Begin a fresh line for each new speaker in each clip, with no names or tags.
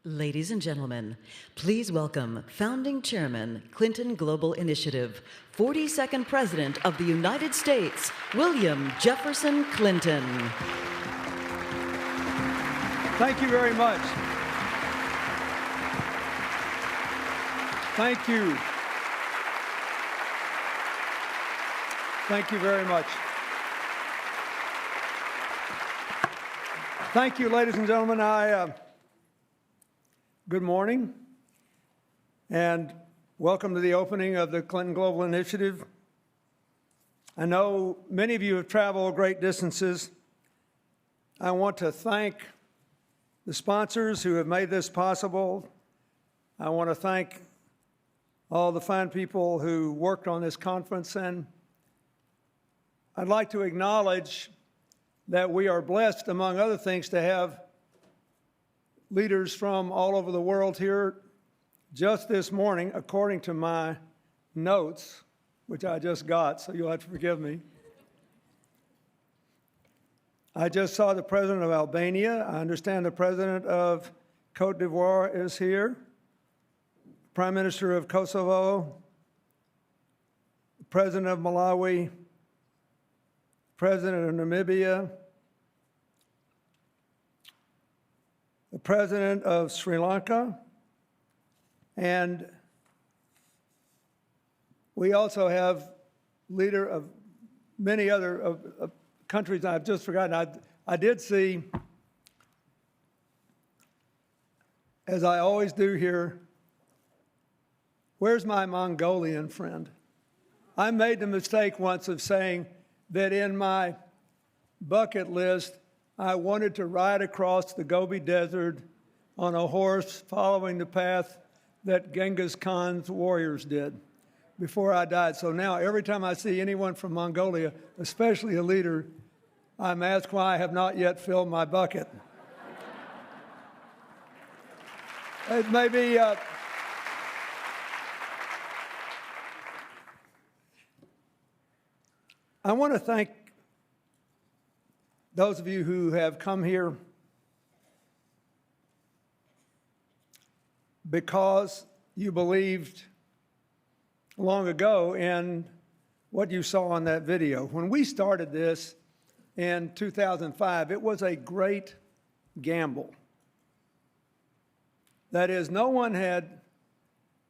Ladies and gentlemen, please welcome Founding Chairman, Clinton Global Initiative, 42nd President of the United States, William Jefferson Clinton.
Thank you very much. Thank you. Thank you very much. Thank you, ladies and gentlemen. Good morning, and welcome to the opening of the Clinton Global Initiative. I know many of you have traveled great distances. I want to thank the sponsors who have made this possible. I want to thank all the fine people who worked on this conference, and I'd like to acknowledge that we are blessed, among other things, to have leaders from all over the world here. Just this morning, according to my notes, which I just got, so you'll have to forgive me, I just saw the president of Albania. I understand the president of Cote d'Ivoire is here, Prime Minister of Kosovo, the president of Malawi, president of Namibia, the president of Sri Lanka, and we also have leader of many other countries I've just forgotten. I did see, as I always do here, where's my Mongolian friend? I made the mistake once of saying that in my bucket list, I wanted to ride across the Gobi Desert on a horse following the path that Genghis Khan's warriors did before I died. So now every time I see anyone from Mongolia, especially a leader, I'm asked why I have not yet filled my bucket. It may be I want to thank those of you who have come here because you believed long ago in what you saw on that video. When we started this in 2005, it was a great gamble. That is, no one had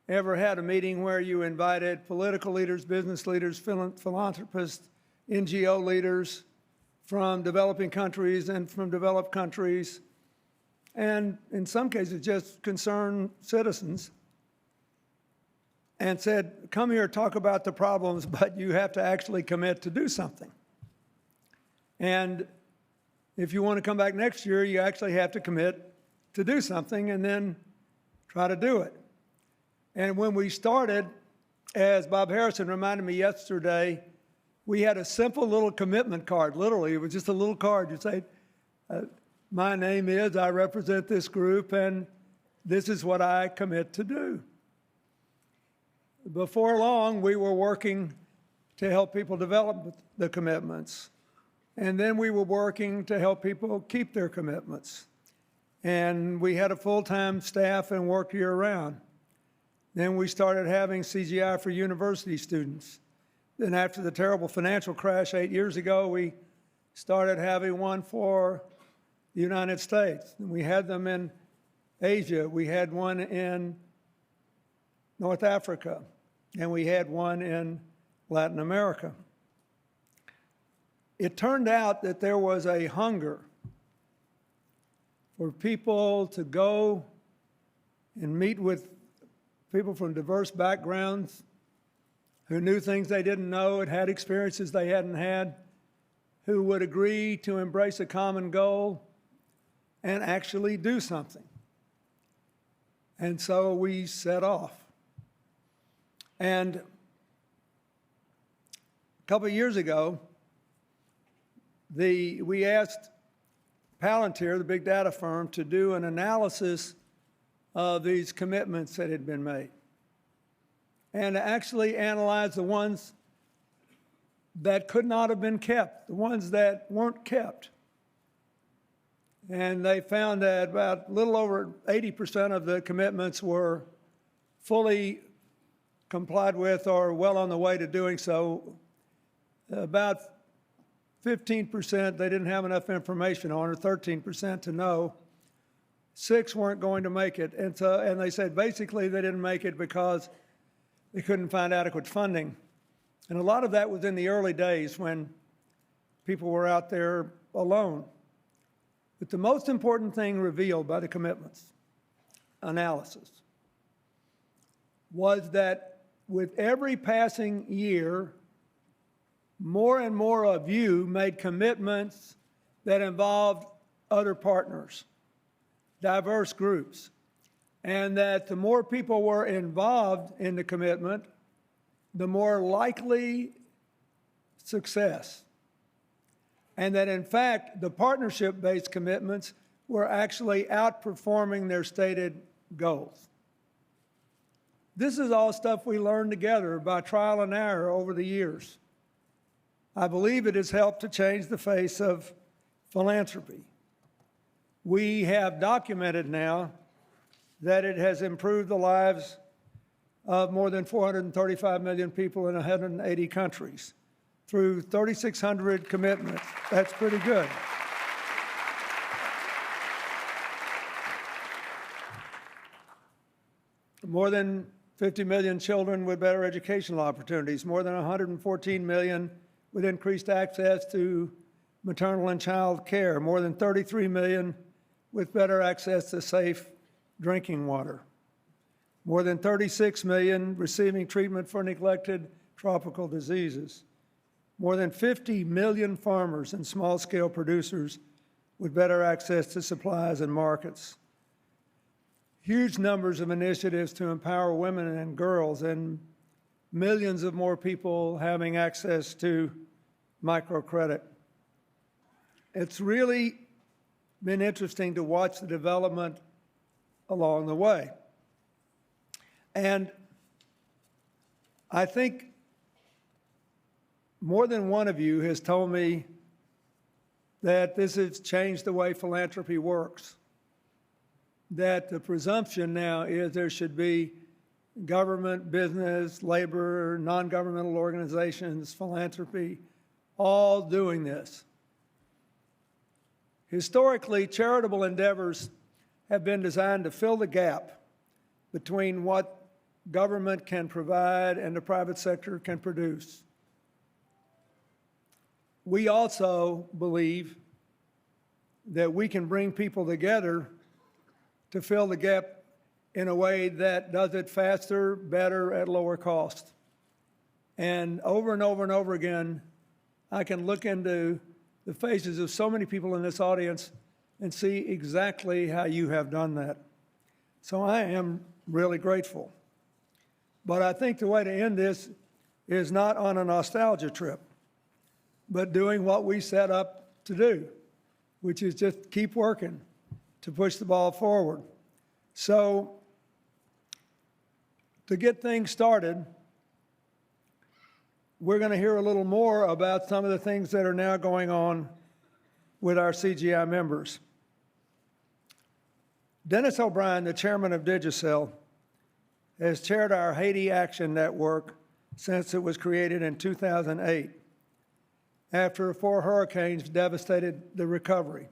ever had a meeting where you invited political leaders, business leaders, philanthropists, NGO leaders from developing countries and from developed countries, and in some cases just concerned citizens, and said, come here, talk about the problems, but you have to actually commit to do something. And if you want to come back next year, you actually have to commit to do something and then try to do it. And when we started, as Bob Harrison reminded me yesterday, we had a simple little commitment card. Literally, it was just a little card. You say, my name is, I represent this group, and this is what I commit to do. Before long, we were working to help people develop the commitments. And then we were working to help people keep their commitments. And we had a full-time staff and worked year-round. Then we started having CGI for university students. Then after the terrible financial crash 8 years ago, we started having one for the United States. And we had them in Asia. We had one in North Africa. And we had one in Latin America. It turned out that there was a hunger for people to go and meet with people from diverse backgrounds, who knew things they didn't know and had experiences they hadn't had, who would agree to embrace a common goal and actually do something. And so we set off. And a couple of years ago, we asked Palantir, the big data firm, to do an analysis of these commitments that had been made, and to actually analyze the ones that could not have been kept, the ones that weren't kept. And they found that about a little over 80% of the commitments were fully complied with or well on the way to doing so. About 15% they didn't have enough information on, or 13% to know. 6 weren't going to make it. And they said basically they didn't make it because they couldn't find adequate funding. And a lot of that was in the early days when people were out there alone. But the most important thing revealed by the commitments analysis was that with every passing year, more and more of you made commitments that involved other partners, diverse groups, and that the more people were involved in the commitment, the more likely success. And that in fact, the partnership-based commitments were actually outperforming their stated goals. This is all stuff we learned together by trial and error over the years. I believe it has helped to change the face of philanthropy. We have documented now that it has improved the lives of more than 435 million people in 180 countries through 3,600 commitments. That's pretty good. More than 50 million children with better educational opportunities, more than 114 million with increased access to maternal and child care, more than 33 million with better access to safe drinking water, more than 36 million receiving treatment for neglected tropical diseases, more than 50 million farmers and small-scale producers with better access to supplies and markets, huge numbers of initiatives to empower women and girls, and millions of more people having access to microcredit. It's really been interesting to watch the development along the way. And I think more than one of you has told me that this has changed the way philanthropy works, that the presumption now is there should be government, business, labor, non-governmental organizations, philanthropy, all doing this. Historically, charitable endeavors have been designed to fill the gap between what government can provide and the private sector can produce. We also believe that we can bring people together to fill the gap in a way that does it faster, better, at lower cost. And over and over again, I can look into the faces of so many people in this audience and see exactly how you have done that. So I am really grateful. But I think the way to end this is not on a nostalgia trip, but doing what we set up to do, which is just keep working to push the ball forward. So to get things started, we're going to hear a little more about some of the things that are now going on with our CGI members. Dennis O'Brien, the chairman of Digicel, has chaired our Haiti Action Network since it was created in 2008, after 4 hurricanes devastated the recovery.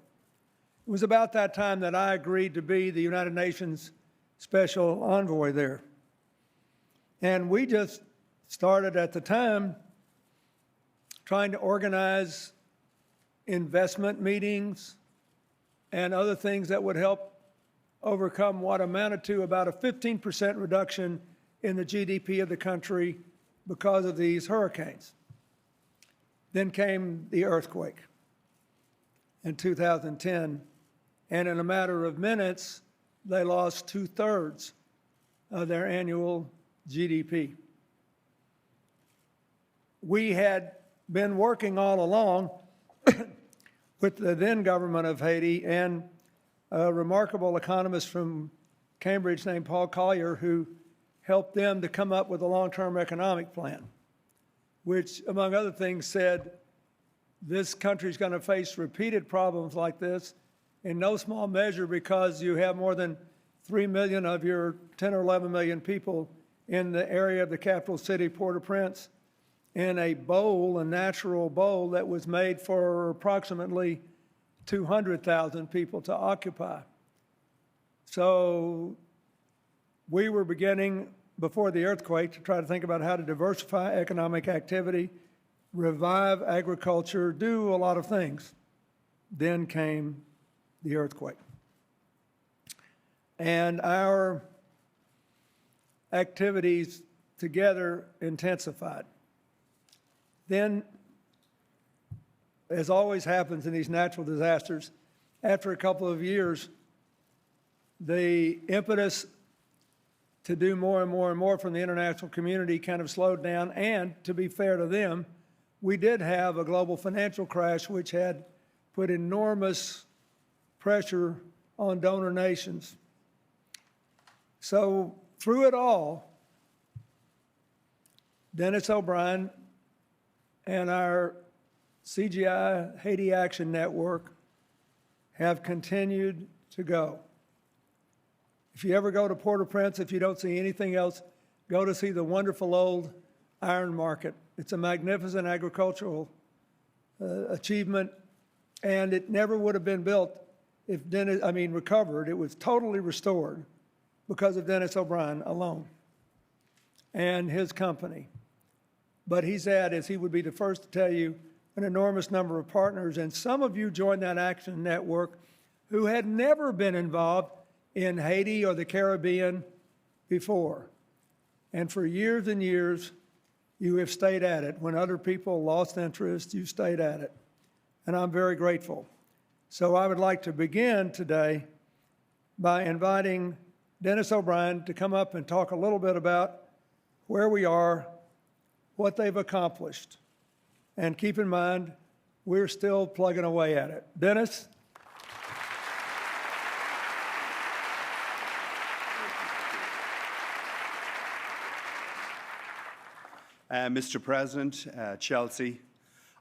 It was about that time that I agreed to be the United Nations Special Envoy there. And we just started at the time trying to organize investment meetings and other things that would help overcome what amounted to about a 15% reduction in the GDP of the country because of these hurricanes. Then came the earthquake in 2010, and in a matter of minutes, they lost 2/3 of their annual GDP. We had been working all along with the then government of Haiti and a remarkable economist from Cambridge named Paul Collier, who helped them to come up with a long-term economic plan, which, among other things, said this country is going to face repeated problems like this, in no small measure because you have more than 3 million of your 10 or 11 million people in the area of the capital city, Port-au-Prince, in a bowl, a natural bowl that was made for approximately 200,000 people to occupy. So we were beginning before the earthquake to try to think about how to diversify economic activity, revive agriculture, do a lot of things. Then came the earthquake. And our activities together intensified. Then, as always happens in these natural disasters, after a couple of years, the impetus to do more and more and more from the international community kind of slowed down. And to be fair to them, we did have a global financial crash which had put enormous pressure on donor nations. So through it all, Dennis O'Brien and our CGI Haiti Action Network have continued to go. If you ever go to Port-au-Prince, if you don't see anything else, go to see the wonderful old iron market. It's a magnificent agricultural achievement, and it never would have been built if recovered. It was totally restored because of Dennis O'Brien alone and his company. But he's had, as he would be the first to tell you, an enormous number of partners, and some of you joined that action network who had never been involved in Haiti or the Caribbean before. And for years and years, you have stayed at it. When other people lost interest, you stayed at it. And I'm very grateful. So I would like to begin today by inviting Dennis O'Brien to come up and talk a little bit about where we are, what they've accomplished. And keep in mind, we're still plugging away at it. Dennis?
Mr. President, Chelsea,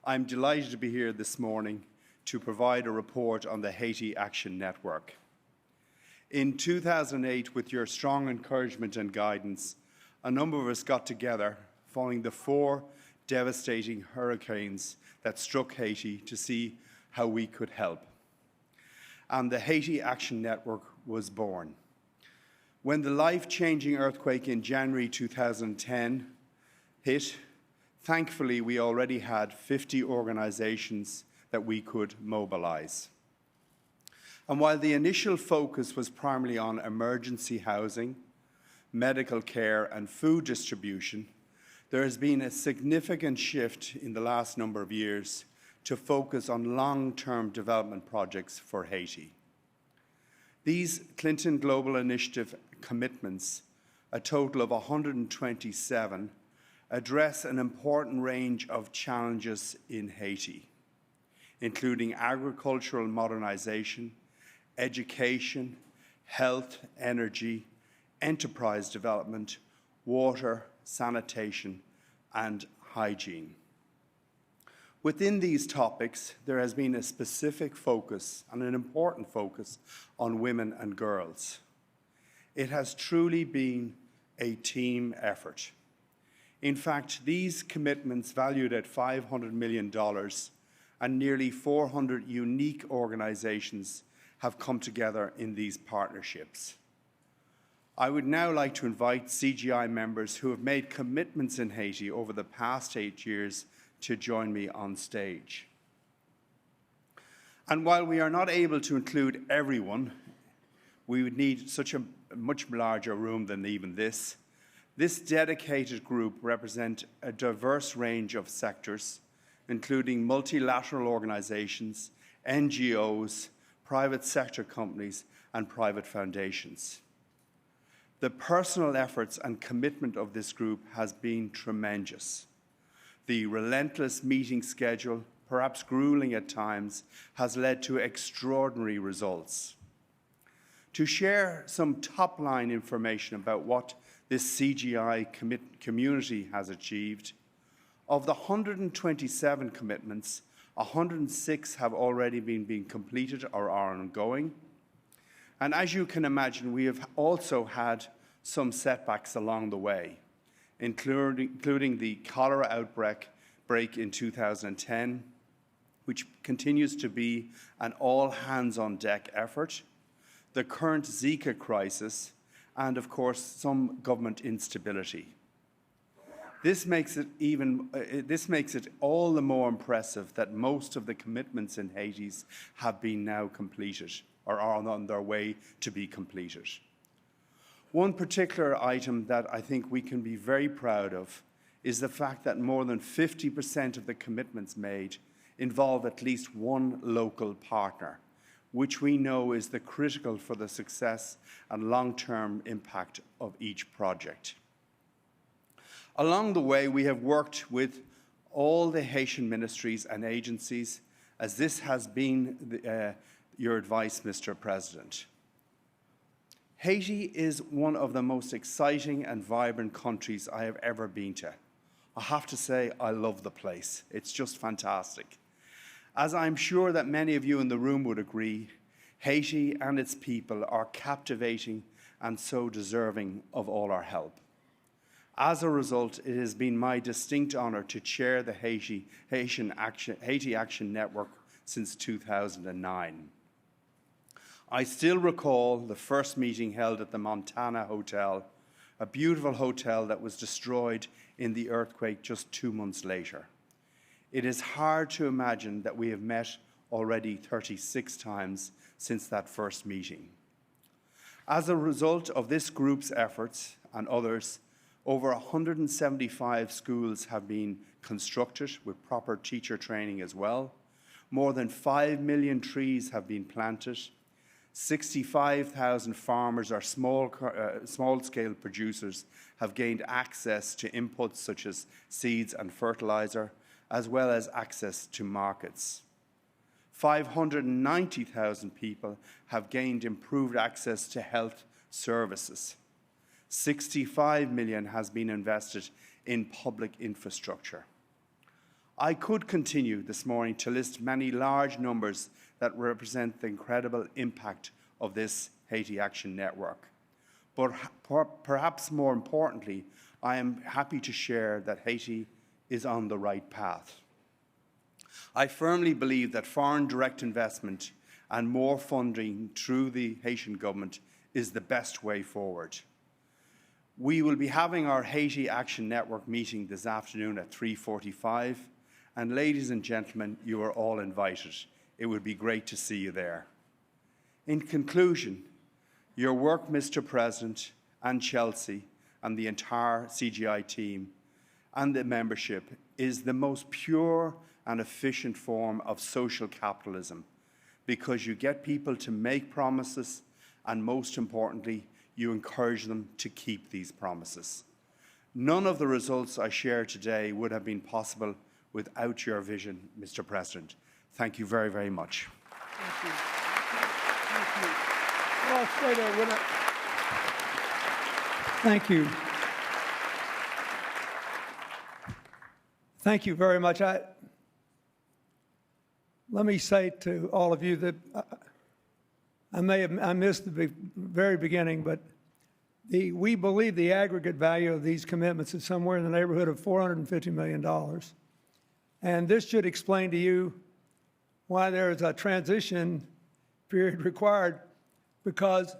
I'm delighted to be here this morning to provide a report on the Haiti Action Network. In 2008, with your strong encouragement and guidance, a number of us got together following the 4 devastating hurricanes that struck Haiti to see how we could help. And the Haiti Action Network was born. When the life-changing earthquake in January 2010 hit, thankfully we already had 50 organizations that we could mobilize. And while the initial focus was primarily on emergency housing, medical care and food distribution, there has been a significant shift in the last number of years to focus on long-term development projects for Haiti. These Clinton Global Initiative commitments, a total of 127, address an important range of challenges in Haiti, including agricultural modernization, education, health, energy, enterprise development, water, sanitation, and hygiene. Within these topics, there has been a specific focus and an important focus on women and girls. It has truly been a team effort. In fact, these commitments, valued at $500 million, and nearly 400 unique organizations have come together in these partnerships. I would now like to invite CGI members who have made commitments in Haiti over the past 8 years to join me on stage. And while we are not able to include everyone, we would need such a much larger room than even this. This dedicated group represents a diverse range of sectors, including multilateral organizations, NGOs, private sector companies, and private foundations. The personal efforts and commitment of this group has been tremendous. The relentless meeting schedule, perhaps grueling at times, has led to extraordinary results. To share some top-line information about what this CGI community has achieved, of the 127 commitments, 106 have already been completed or are ongoing. And as you can imagine, we have also had some setbacks along the way, including the cholera outbreak in 2010, which continues to be an all-hands-on-deck effort, the current Zika crisis, and of course, some government instability. This makes it all the more impressive that most of the commitments in Haiti have been now completed or are on their way to be completed. One particular item that I think we can be very proud of is the fact that more than 50% of the commitments made involve at least one local partner, which we know is critical for the success and long-term impact of each project. Along the way, we have worked with all the Haitian ministries and agencies, as this has been your advice, Mr. President. Haiti is one of the most exciting and vibrant countries I have ever been to. I have to say, I love the place. It's just fantastic. As I'm sure that many of you in the room would agree, Haiti and its people are captivating and so deserving of all our help. As a result, it has been my distinct honor to chair the Haiti Action Network since 2009. I still recall the first meeting held at the Montana Hotel, a beautiful hotel that was destroyed in the earthquake just 2 months later. It is hard to imagine that we have met already 36 times since that first meeting. As a result of this group's efforts and others, over 175 schools have been constructed with proper teacher training as well. More than 5 million trees have been planted. 65,000 farmers or small-scale producers have gained access to inputs such as seeds and fertilizer, as well as access to markets. 590,000 people have gained improved access to health services. 65 million has been invested in public infrastructure. I could continue this morning to list many large numbers that represent the incredible impact of this Haiti Action Network. But perhaps more importantly, I am happy to share that Haiti is on the right path. I firmly believe that foreign direct investment and more funding through the Haitian government is the best way forward. We will be having our Haiti Action Network meeting this afternoon at 3:45, and ladies and gentlemen, you are all invited. It would be great to see you there. In conclusion, your work, Mr. President, and Chelsea, and the entire CGI team, and the membership, is the most pure and efficient form of social capitalism, because you get people to make promises, and most importantly, you encourage them to keep these promises. None of the results I share today would have been possible without your vision, Mr. President. Thank you very, very much.
Thank you. Thank you. Well, stay there. Thank you. Thank you very much. Let me say to all of you that I missed the very beginning, but we believe the aggregate value of these commitments is somewhere in the neighborhood of $450 million. And this should explain to you why there is a transition period required, because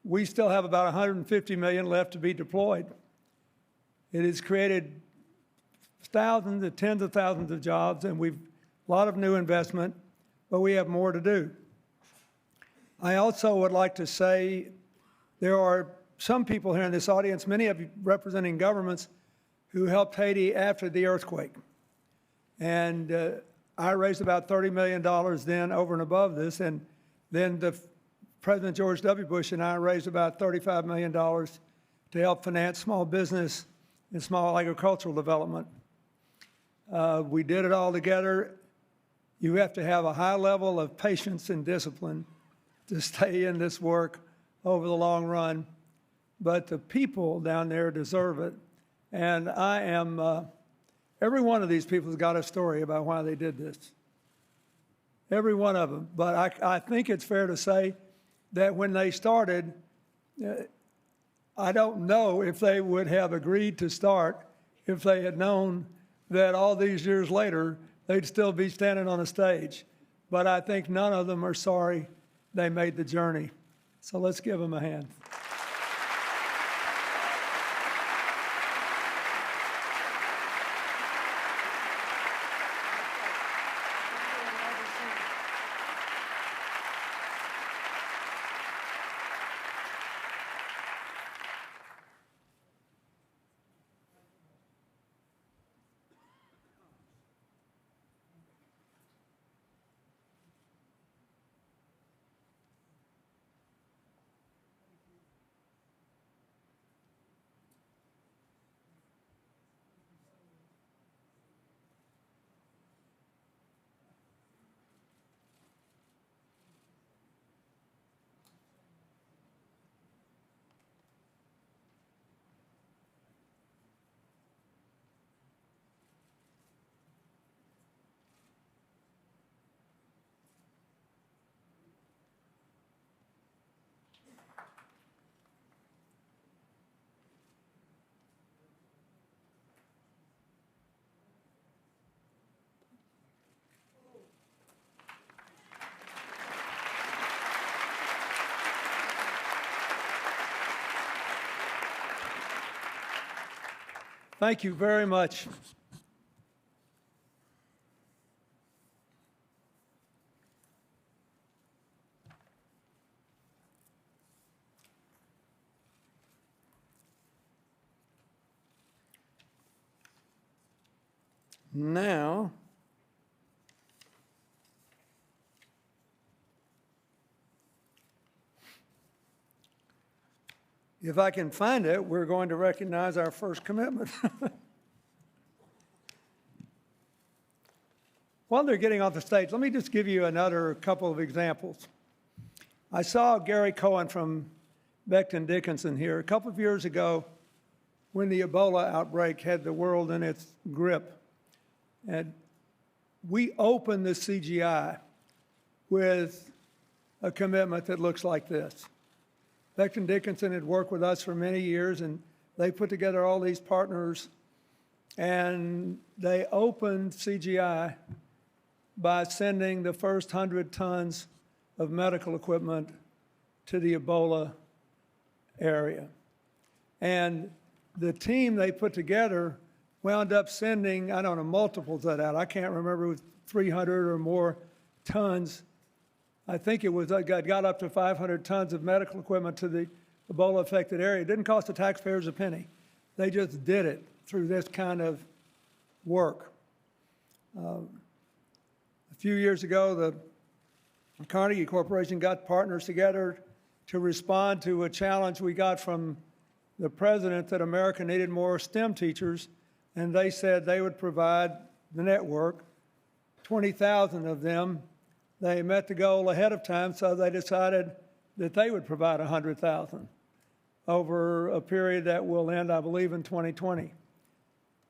we still have about $150 million left to be deployed. It has created thousands and tens of thousands of jobs, and a lot of new investment, but we have more to do. I also would like to say there are some people here in this audience, many of you representing governments, who helped Haiti after the earthquake. And I raised about $30 million then over and above this, and then President George W. Bush and I raised about $35 million to help finance small business and small agricultural development. We did it all together. You have to have a high level of patience and discipline to stay in this work over the long run. But the people down there deserve it. And every one of these people has got a story about why they did this. every one of them. But I think it's fair to say that when they started, I don't know if they would have agreed to start if they had known that all these years later, they'd still be standing on a stage. But I think none of them are sorry they made the journey. So let's give them a hand. Thank you very much. Now, if I can find it, we're going to recognize our first commitment. While they're getting off the stage, let me just give you another couple of examples. I saw Gary Cohen from Becton Dickinson here a couple of years ago when the Ebola outbreak had the world in its grip. And we opened the CGI with a commitment that looks like this. Becton Dickinson had worked with us for many years, and they put together all these partners, and they opened CGI by sending the first 100 tons of medical equipment to the Ebola area. And the team they put together wound up sending, I don't know, multiples of that. I can't remember, it was 300 or more tons. I think it was, got up to 500 tons of medical equipment to the Ebola-affected area. It didn't cost the taxpayers a penny. They just did it through this kind of work. A few years ago, the Carnegie Corporation got partners together to respond to a challenge we got from the president that America needed more STEM teachers, and they said they would provide the network, 20,000 of them. They met the goal ahead of time, so they decided that they would provide 100,000 over a period that will end, I believe, in 2020.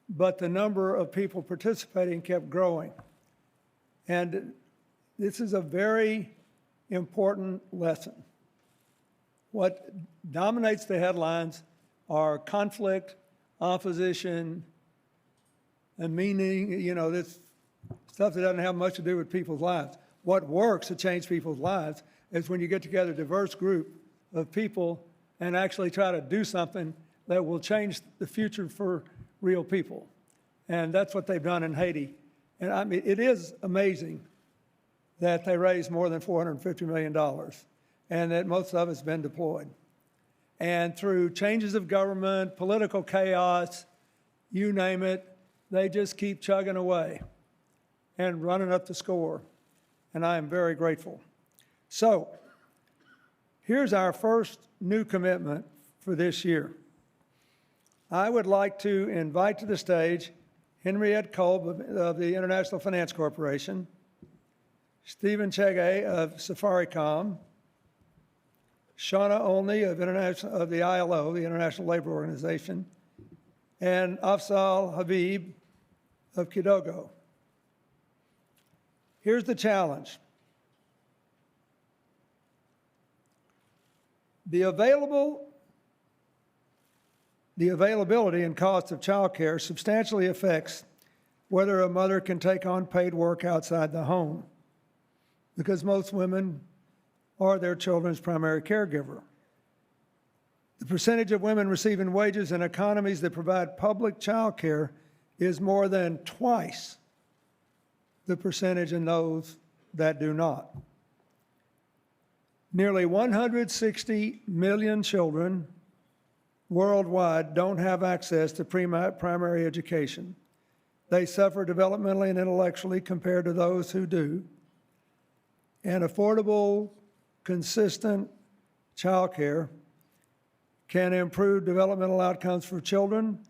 But the number of people participating kept growing. And this is a very important lesson. What dominates the headlines are conflict, opposition, and meaning, this stuff that doesn't have much to do with people's lives. What works to change people's lives is when you get together a diverse group of people and actually try to do something that will change the future for real people. And that's what they've done in Haiti. And I mean, it is amazing that they raised more than $450 million and that most of it's been deployed. And through changes of government, political chaos, you name it, they just keep chugging away and running up the score. And I am very grateful. So, here's our first new commitment for this year. I would like to invite to the stage Henriette Kolb of the International Finance Corporation, Stephen Chege of Safaricom, Shauna Olney of the ILO, the International Labor Organization, and Afzal Habib of Kidogo. Here's the challenge. The availability and cost of child care substantially affects whether a mother can take on paid work outside the home, because most women are their children's primary caregiver. The percentage of women receiving wages in economies that provide public child care is more than twice the percentage in those that do not. Nearly 160 million children worldwide don't have access to primary education. They suffer developmentally and intellectually compared to those who do. And affordable, consistent child care can improve developmental outcomes for children,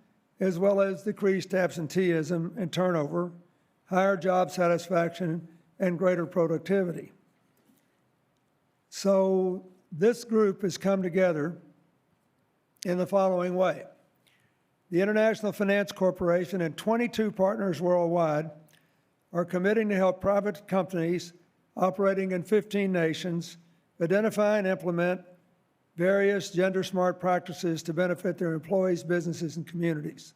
as well as decreased absenteeism and turnover, higher job satisfaction, and greater productivity. So this group has come together in the following way. The International Finance Corporation and 22 partners worldwide are committing to help private companies operating in 15 nations identify and implement various gender-smart practices to benefit their employees, businesses, and communities.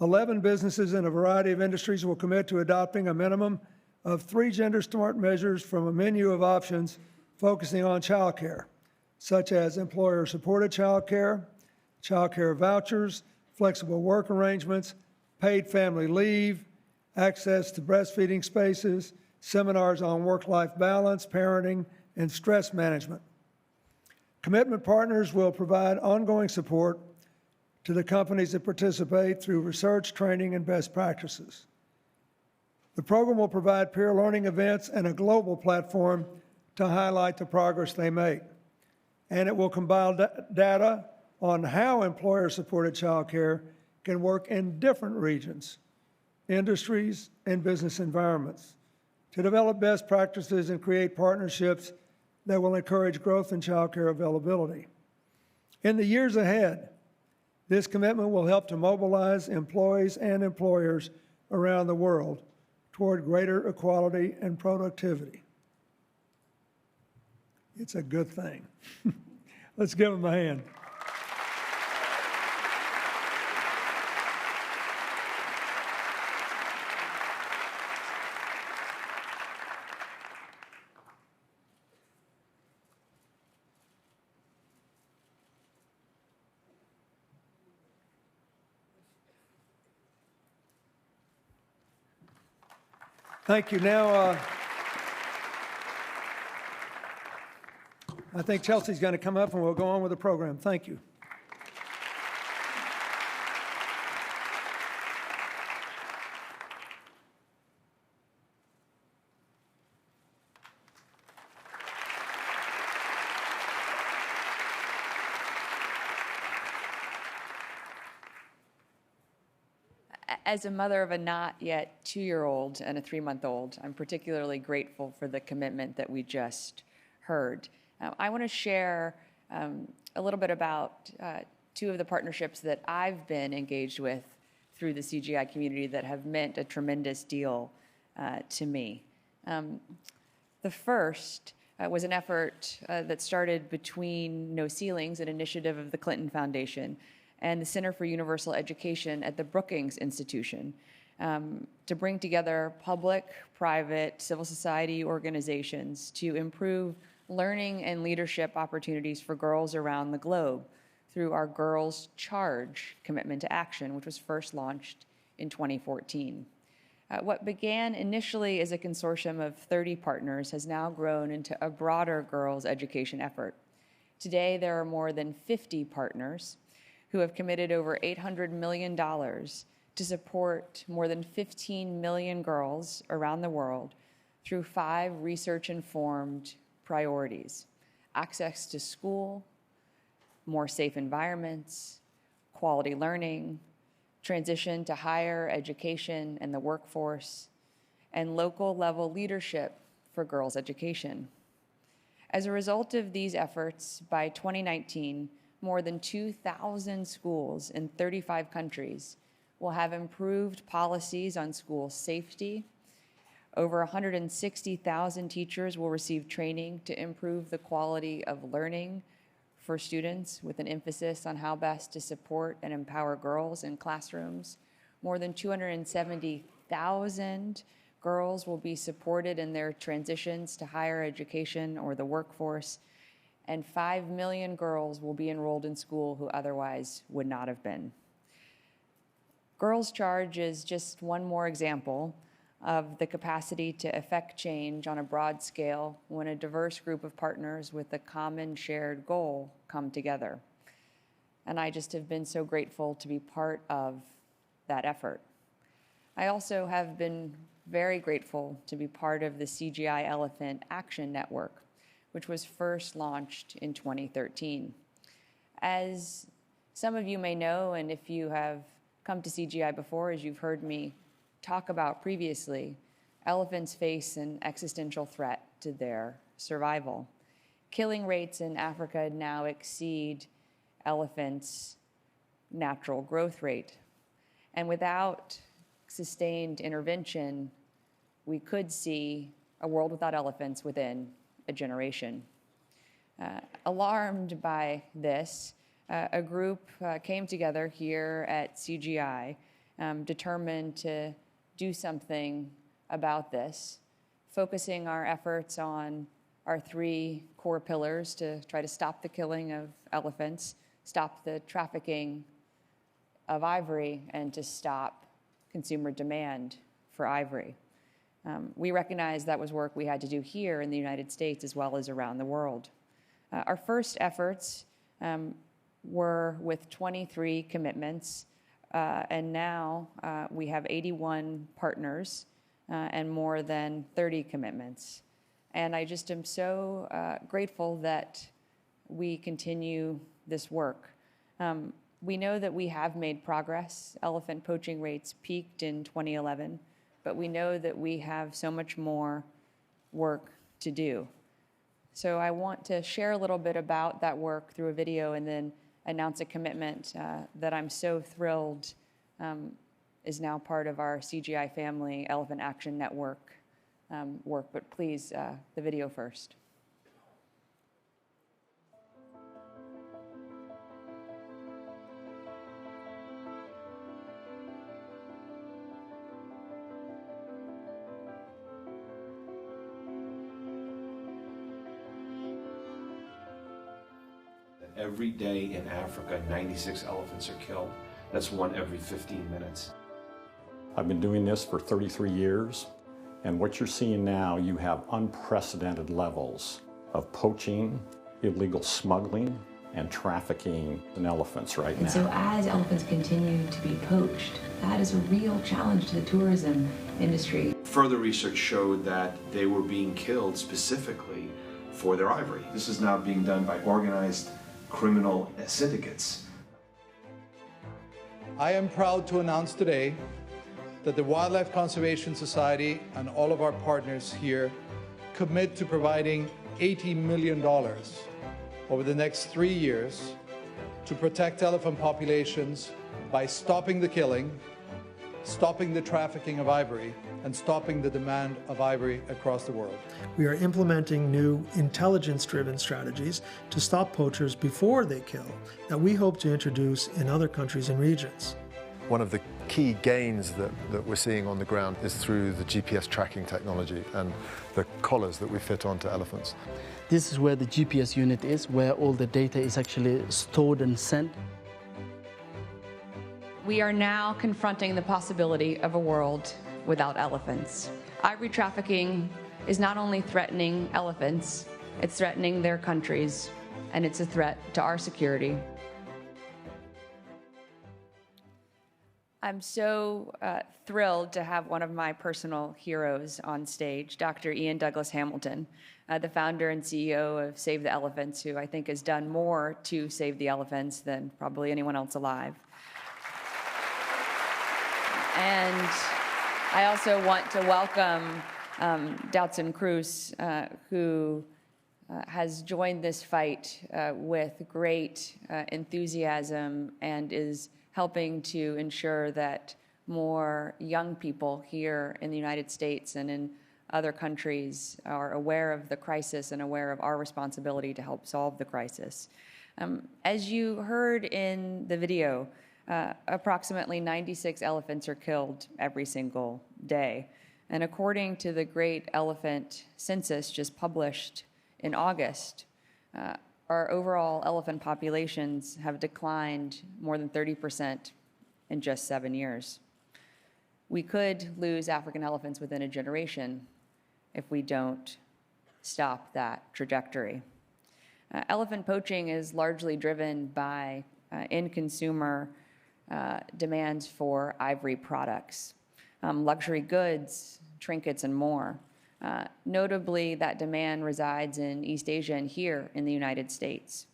11 businesses in a variety of industries will commit to adopting a minimum of 3 gender-smart measures from a menu of options focusing on child care, such as employer-supported child care vouchers, flexible work arrangements, paid family leave, access to breastfeeding spaces, seminars on work-life balance, parenting, and stress management. Commitment partners will provide ongoing support to the companies that participate through research, training, and best practices. The program will provide peer learning events and a global platform to highlight the progress they make. And it will compile data on how employer-supported child care can work in different regions, industries, and business environments to develop best practices and create partnerships that will encourage growth in child care availability. In the years ahead, this commitment will help to mobilize employees and employers around the world toward greater equality and productivity. It's a good thing. Let's give them a hand. Thank you. Now, I think Chelsea's going to come up and we'll go on with the program. Thank you.
As a mother of a not yet 2-year-old and a 3-month-old, I'm particularly grateful for the commitment that we just heard. I want to share a little bit about 2 of the partnerships that I've been engaged with through the CGI community that have meant a tremendous deal to me. The first was an effort that started between No Ceilings, an initiative of the Clinton Foundation, and the Center for Universal Education at the Brookings Institution to bring together public, private, civil society organizations to improve learning and leadership opportunities for girls around the globe through our Girls Charge commitment to action, which was first launched in 2014. What began initially as a consortium of 30 partners has now grown into a broader girls' education effort. Today, there are more than 50 partners who have committed over $800 million to support more than 15 million girls around the world through 5 research-informed priorities: access to school, more safe environments, quality learning, transition to higher education and the workforce, and local-level leadership for girls' education. As a result of these efforts, by 2019, more than 2,000 schools in 35 countries will have improved policies on school safety. Over 160,000 teachers will receive training to improve the quality of learning for students with an emphasis on how best to support and empower girls in classrooms. More than 270,000 girls will be supported in their transitions to higher education or the workforce, and 5 million girls will be enrolled in school who otherwise would not have been. Girls Charge is just one more example of the capacity to effect change on a broad scale when a diverse group of partners with a common shared goal come together. And I just have been so grateful to be part of that effort. I also have been very grateful to be part of the CGI Elephant Action Network, which was first launched in 2013. As some of you may know, and if you have come to CGI before, as you've heard me talk about previously, elephants face an existential threat to their survival. Killing rates in Africa now exceed elephants' natural growth rate. And without sustained intervention, we could see a world without elephants within a generation. Alarmed by this, a group came together here at CGI, determined to do something about this, focusing our efforts on our 3 core pillars to try to stop the killing of elephants, stop the trafficking of ivory, and to stop consumer demand for ivory. We recognized that was work we had to do here in the United States as well as around the world. Our first efforts were with 23 commitments, and now we have 81 partners and more than 30 commitments. And I just am so grateful that we continue this work. We know that we have made progress. Elephant poaching rates peaked in 2011, but we know that we have so much more work to do. So I want to share a little bit about that work through a video and then announce a commitment that I'm so thrilled is now part of our CGI Family Elephant Action Network work. But please, the video first.
Every day in Africa, 96 elephants are killed. That's 1 every 15 minutes.
I've been doing this for 33 years, and what you're seeing now, you have unprecedented levels of poaching, illegal smuggling, and trafficking in elephants right now.
And so as elephants continue to be poached, that is a real challenge to the tourism industry.
Further research showed that they were being killed specifically for their ivory. This is now being done by organized criminal syndicates.
I am proud to announce today that the Wildlife Conservation Society and all of our partners here commit to providing $80 million over the next 3 years to protect elephant populations by stopping the killing, stopping the trafficking of ivory, and stopping the demand of ivory across the world.
We are implementing new intelligence-driven strategies to stop poachers before they kill that we hope to introduce in other countries and regions.
One of the key gains that we're seeing on the ground is through the GPS tracking technology and the collars that we fit onto elephants.
This is where the GPS unit is, where all the data is actually stored and sent.
We are now confronting the possibility of a world without elephants. Ivory trafficking is not only threatening elephants, it's threatening their countries, and it's a threat to our security. I'm so thrilled to have one of my personal heroes on stage, Dr. Ian Douglas Hamilton, the founder and CEO of Save the Elephants, who I think has done more to save the elephants than probably anyone else alive. And I also want to welcome Doutzen Cruz, who has joined this fight with great enthusiasm and is helping to ensure that more young people here in the United States and in other countries are aware of the crisis and aware of our responsibility to help solve the crisis. As you heard in the video, approximately 96 elephants are killed every single day. And according to the Great Elephant Census just published in August, our overall elephant populations have declined more than 30% in just 7 years. We could lose African elephants within a generation if we don't stop that trajectory. Elephant poaching is largely driven by end consumer demands for ivory products, luxury goods, trinkets, and more. Notably, that demand resides in East Asia and here in the United States.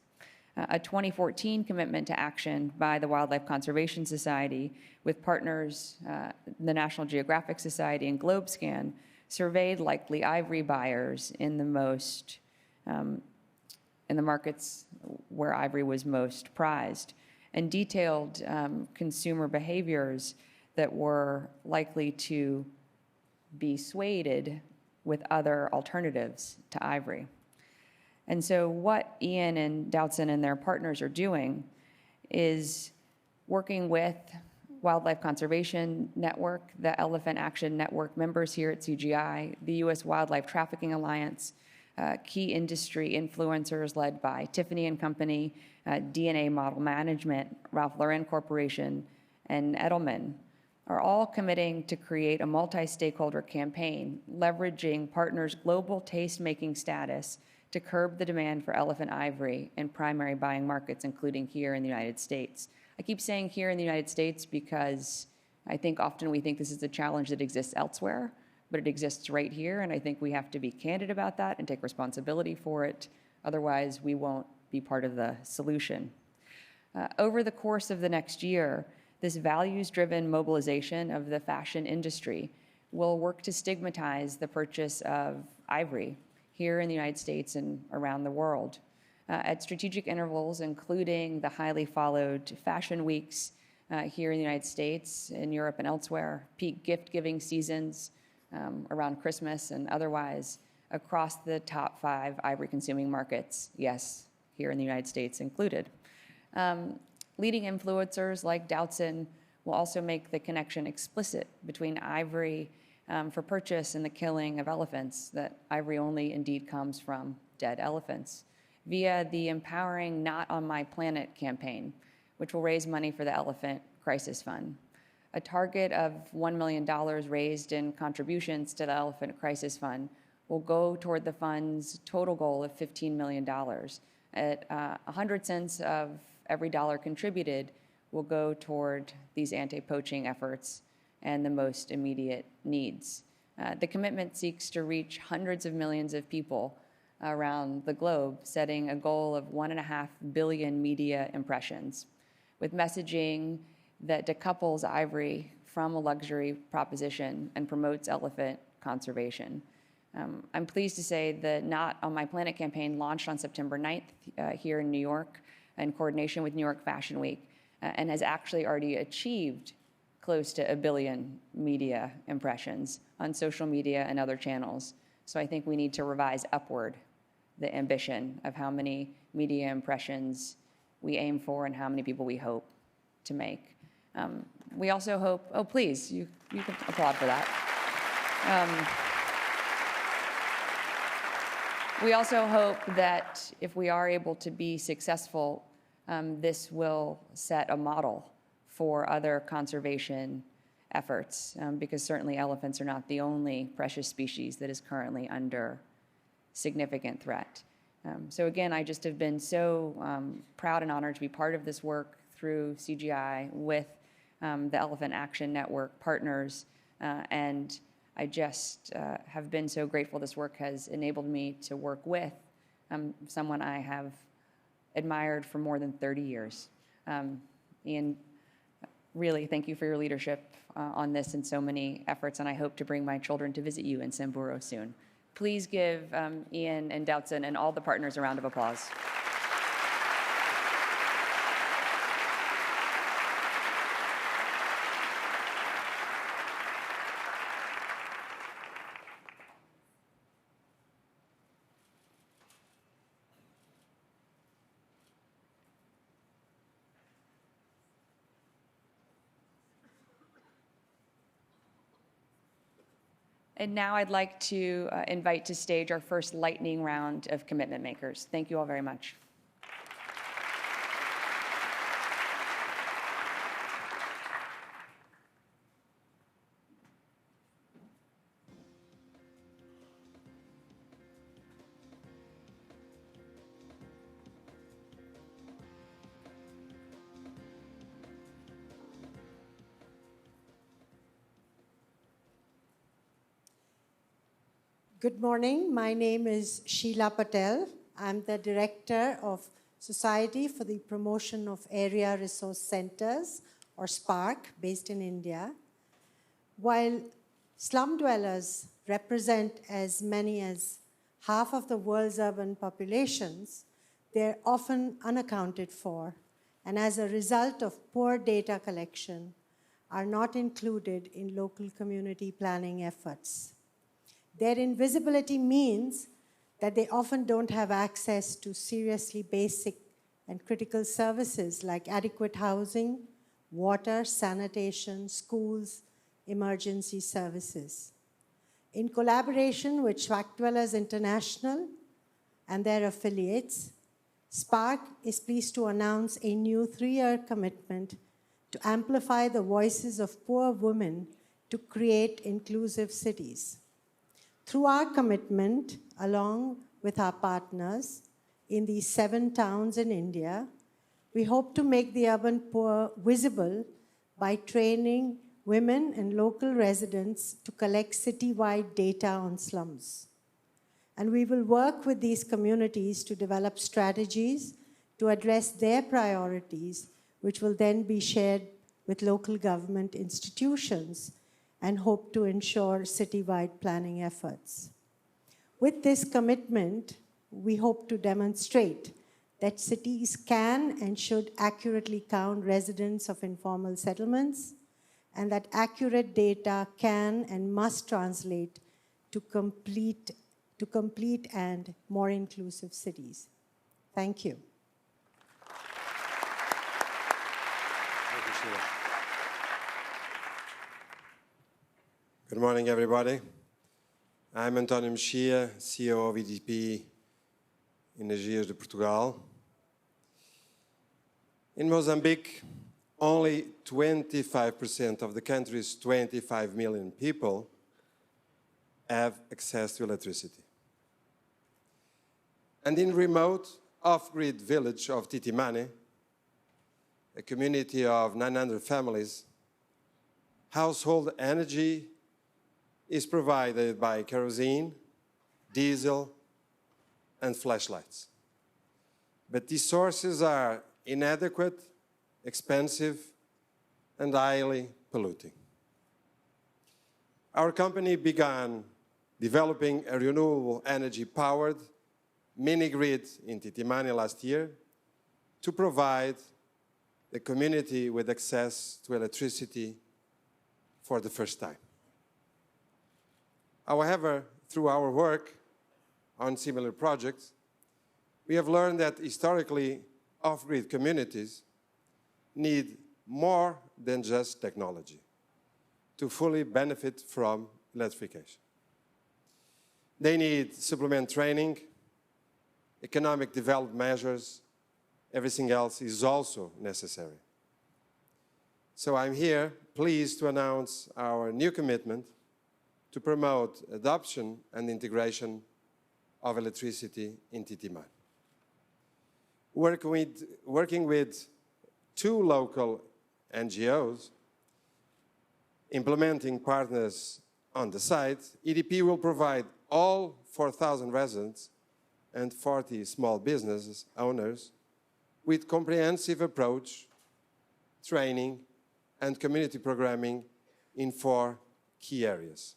A 2014 commitment to action by the Wildlife Conservation Society with partners, the National Geographic Society and GlobeScan, surveyed likely ivory buyers in the markets where ivory was most prized, and detailed consumer behaviors that were likely to be swayed with other alternatives to ivory. And so what Ian and Doutzen and their partners are doing is working with Wildlife Conservation Network, the Elephant Action Network members here at CGI, the U.S. Wildlife Trafficking Alliance, key industry influencers led by Tiffany & Company, DNA Model Management, Ralph Lauren Corporation, and Edelman, are all committing to create a multi-stakeholder campaign leveraging partners' global taste-making status to curb the demand for elephant ivory in primary buying markets, including here in the United States. I keep saying here in the United States because I think often we think this is a challenge that exists elsewhere, but it exists right here, and I think we have to be candid about that and take responsibility for it. Otherwise, we won't be part of the solution. Over the course of the next year, this values-driven mobilization of the fashion industry will work to stigmatize the purchase of ivory here in the United States and around the world. At strategic intervals, including the highly followed fashion weeks here in the United States, in Europe and elsewhere, peak gift-giving seasons around Christmas and otherwise across the top 5 ivory-consuming markets, yes, here in the United States included. Leading influencers like Doutzen will also make the connection explicit between ivory for purchase and the killing of elephants, that ivory only indeed comes from dead elephants, via the Empowering Not on My Planet campaign, which will raise money for the Elephant Crisis Fund. A target of $1 million raised in contributions to the Elephant Crisis Fund will go toward the fund's total goal of $15 million. At 100 cents of every dollar contributed will go toward these anti-poaching efforts and the most immediate needs. The commitment seeks to reach hundreds of millions of people around the globe, setting a goal of 1.5 billion media impressions, with messaging that decouples ivory from a luxury proposition and promotes elephant conservation. I'm pleased to say the Not on My Planet campaign launched on September 9th here in New York in coordination with New York Fashion Week, and has actually already achieved close to 1 billion media impressions on social media and other channels. So I think we need to revise upward the ambition of how many media impressions we aim for and how many people we hope to make. We also hope, oh please, you can applaud for that. We also hope that if we are able to be successful, this will set a model for other conservation efforts, because certainly elephants are not the only precious species that is currently under significant threat. So again, I just have been so proud and honored to be part of this work through CGI with the Elephant Action Network partners, and I just have been so grateful this work has enabled me to work with someone I have admired for more than 30 years. Ian, really, thank you for your leadership on this and so many efforts, and I hope to bring my children to visit you in Samburu soon. Please give Ian and Doutzen and all the partners a round of applause. And now I'd like to invite to stage our first lightning round of commitment makers. Thank you all very much.
Good morning. My name is Sheila Patel. I'm the Director of Society for the Promotion of Area Resource Centers, or SPARC, based in India. While slum dwellers represent as many as half of the world's urban populations, they're often unaccounted for, and as a result of poor data collection, are not included in local community planning efforts. Their invisibility means that they often don't have access to seriously basic and critical services like adequate housing, water, sanitation, schools, emergency services. In collaboration with Schwack Dwellers International and their affiliates, SPARC is pleased to announce a new 3-year commitment to amplify the voices of poor women to create inclusive cities. Through our commitment, along with our partners in these 7 towns in India, we hope to make the urban poor visible by training women and local residents to collect citywide data on slums. And we will work with these communities to develop strategies to address their priorities, which will then be shared with local government institutions and hope to ensure citywide planning efforts. With this commitment, we hope to demonstrate that cities can and should accurately count residents of informal settlements, and that accurate data can and must translate to complete and more inclusive cities. Thank you.
Thank you, Sheila. Good morning, everybody. I'm António Mexia, CEO of EDP Energias de Portugal. In Mozambique, only 25% of the country's 25 million people have access to electricity. And in remote, off-grid village of Titimane, a community of 900 families, household energy is provided by kerosene, diesel, and flashlights. But these sources are inadequate, expensive, and highly polluting. Our company began developing a renewable energy-powered mini-grid in Titimane last year to provide the community with access to electricity for the first time. However, through our work on similar projects, we have learned that historically off-grid communities need more than just technology to fully benefit from electrification. They need supplement training, economic development measures. Everything else is also necessary. So I'm here pleased to announce our new commitment to promote adoption and integration of electricity in Titimane. Working with 2 local NGOs, implementing partners on the site, EDP will provide all 4,000 residents and 40 small business owners with comprehensive approach, training, and community programming in 4 key areas: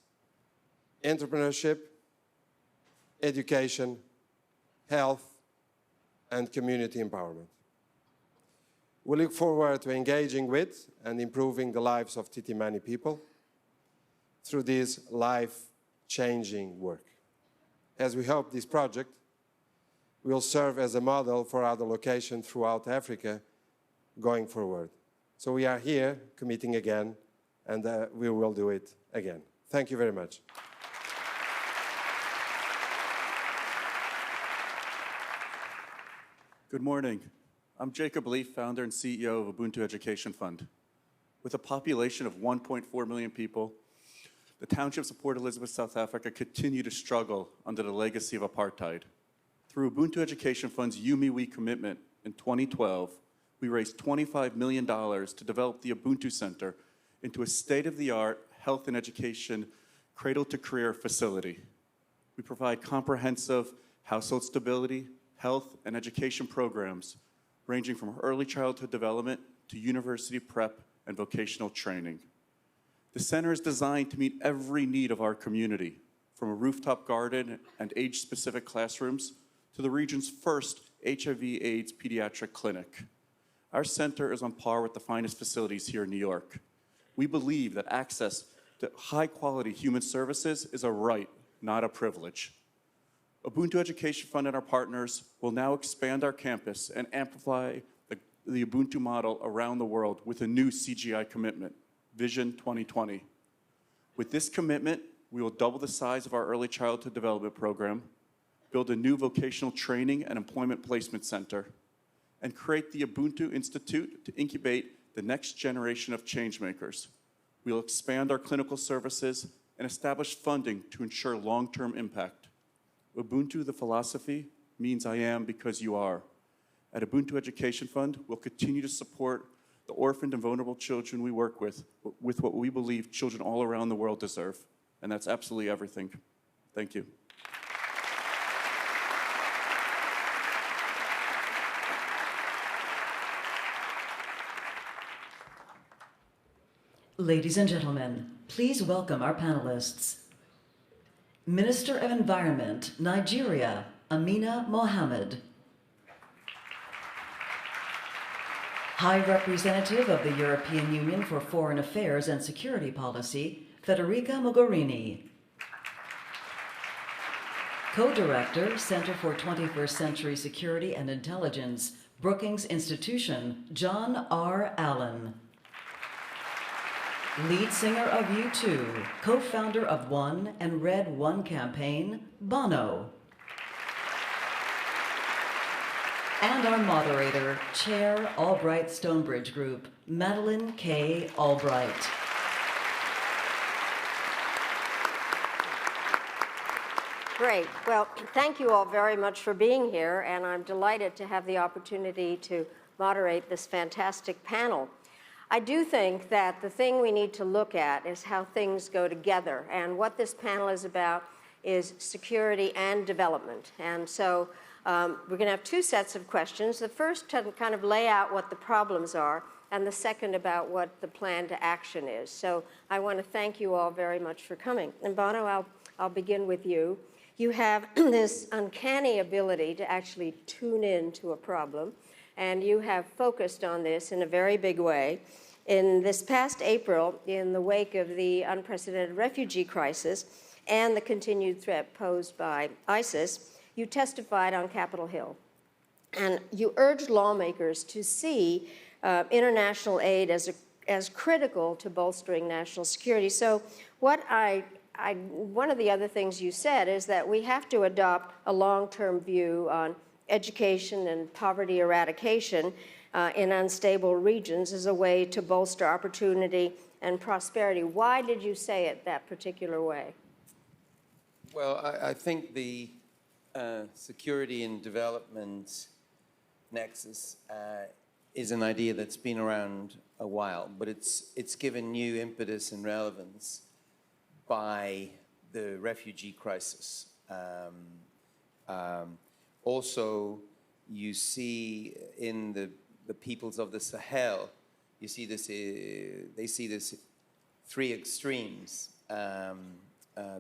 entrepreneurship, education, health, and community empowerment. We look forward to engaging with and improving the lives of Titimane people through this life-changing work. As we hope this project will serve as a model for other locations throughout Africa going forward. So we are here committing again, and we will do it again. Thank you very much.
Good morning. I'm Jacob Leaf, founder and CEO of Ubuntu Education Fund. With a population of 1.4 million people, the townships of Port Elizabeth, South Africa continue to struggle under the legacy of apartheid. Through Ubuntu Education Fund's UMiWe commitment in 2012, we raised $25 million to develop the Ubuntu Center into a state-of-the-art health and education cradle-to-career facility. We provide comprehensive household stability, health, and education programs ranging from early childhood development to university prep and vocational training. The center is designed to meet every need of our community, from a rooftop garden and age-specific classrooms to the region's first HIV/AIDS pediatric clinic. Our center is on par with the finest facilities here in New York. We believe that access to high-quality human services is a right, not a privilege. Ubuntu Education Fund and our partners will now expand our campus and amplify the Ubuntu model around the world with a new CGI commitment, Vision 2020. With this commitment, we will double the size of our early childhood development program, build a new vocational training and employment placement center, and create the Ubuntu Institute to incubate the next generation of changemakers. We will expand our clinical services and establish funding to ensure long-term impact. Ubuntu, the philosophy, means I am because you are. At Ubuntu Education Fund, we'll continue to support the orphaned and vulnerable children we work with what we believe children all around the world deserve. And that's absolutely everything. Thank you.
Ladies and gentlemen, please welcome our panelists. Minister of Environment, Nigeria, Amina Mohammed. High Representative of the European Union for Foreign Affairs and Security Policy, Federica Mogherini. Co-Director, Center for 21st Century Security and Intelligence, Brookings Institution, John R. Allen. Lead singer of U2, co-founder of One and Red One campaign, Bono. And our moderator, Chair Albright Stonebridge Group, Madeline K. Albright.
Great. Well, thank you all very much for being here, and I'm delighted to have the opportunity to moderate this fantastic panel. I do think that the thing we need to look at is how things go together, and what this panel is about is security and development. And so we're going to have two sets of questions. The first to kind of lay out what the problems are, and the second about what the plan to action is. So I want to thank you all very much for coming. And Bono, I'll begin with you. You have this uncanny ability to actually tune in to a problem, and you have focused on this in a very big way. In this past April, in the wake of the unprecedented refugee crisis and the continued threat posed by ISIS, you testified on Capitol Hill. And you urged lawmakers to see international aid as critical to bolstering national security. So one of the other things you said is that we have to adopt a long-term view on education and poverty eradication in unstable regions as a way to bolster opportunity and prosperity. Why did you say it that particular way?
Well, I think the security and development nexus is an idea that's been around a while, but it's given new impetus and relevance by the refugee crisis. Also, you see in the peoples of the Sahel, you see this, they see this three extremes,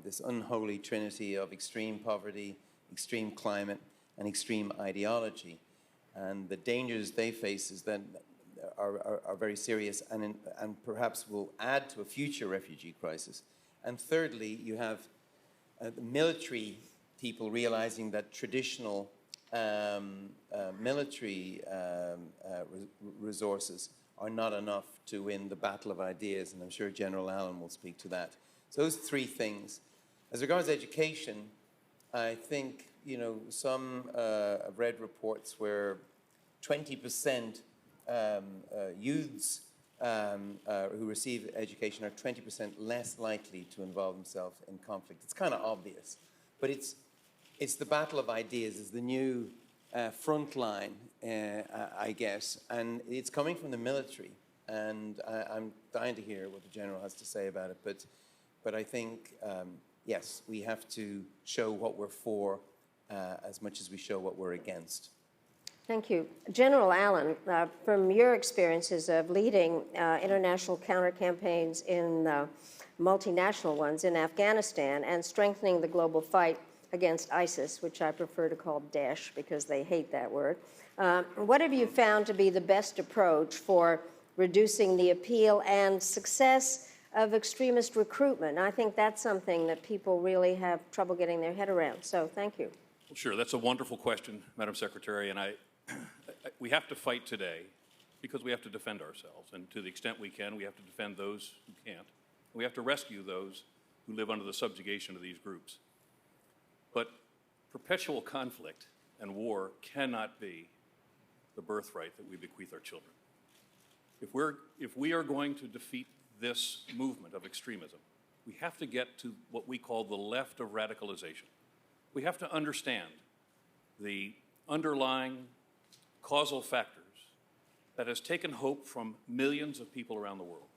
this unholy trinity of extreme poverty, extreme climate, and extreme ideology. And the dangers they face is that are very serious and perhaps will add to a future refugee crisis. And thirdly, you have the military people realizing that traditional military resources are not enough to win the battle of ideas, and I'm sure General Allen will speak to that. So those three things. As regards education, I think, I've read reports where 20% youths who receive education are 20% less likely to involve themselves in conflict. It's kind of obvious, but it's the battle of ideas is the new front line, I guess, and it's coming from the military, and I'm dying to hear what the General has to say about it, but I think, yes, we have to show what we're for as much as we show what we're against.
Thank you. General Allen, from your experiences of leading international counter-campaigns in multinational ones in Afghanistan and strengthening the global fight against ISIS, which I prefer to call Daesh because they hate that word, what have you found to be the best approach for reducing the appeal and success of extremist recruitment? I think that's something that people really have trouble getting their head around. So thank you.
Well, sure, that's a wonderful question, Madam Secretary, and we have to fight today because we have to defend ourselves, and to the extent we can, we have to defend those who can't. We have to rescue those who live under the subjugation of these groups. But perpetual conflict and war cannot be the birthright that we bequeath our children. If we are going to defeat this movement of extremism, we have to get to what we call the left of radicalization. We have to understand the underlying causal factors that has taken hope from millions of people around the world.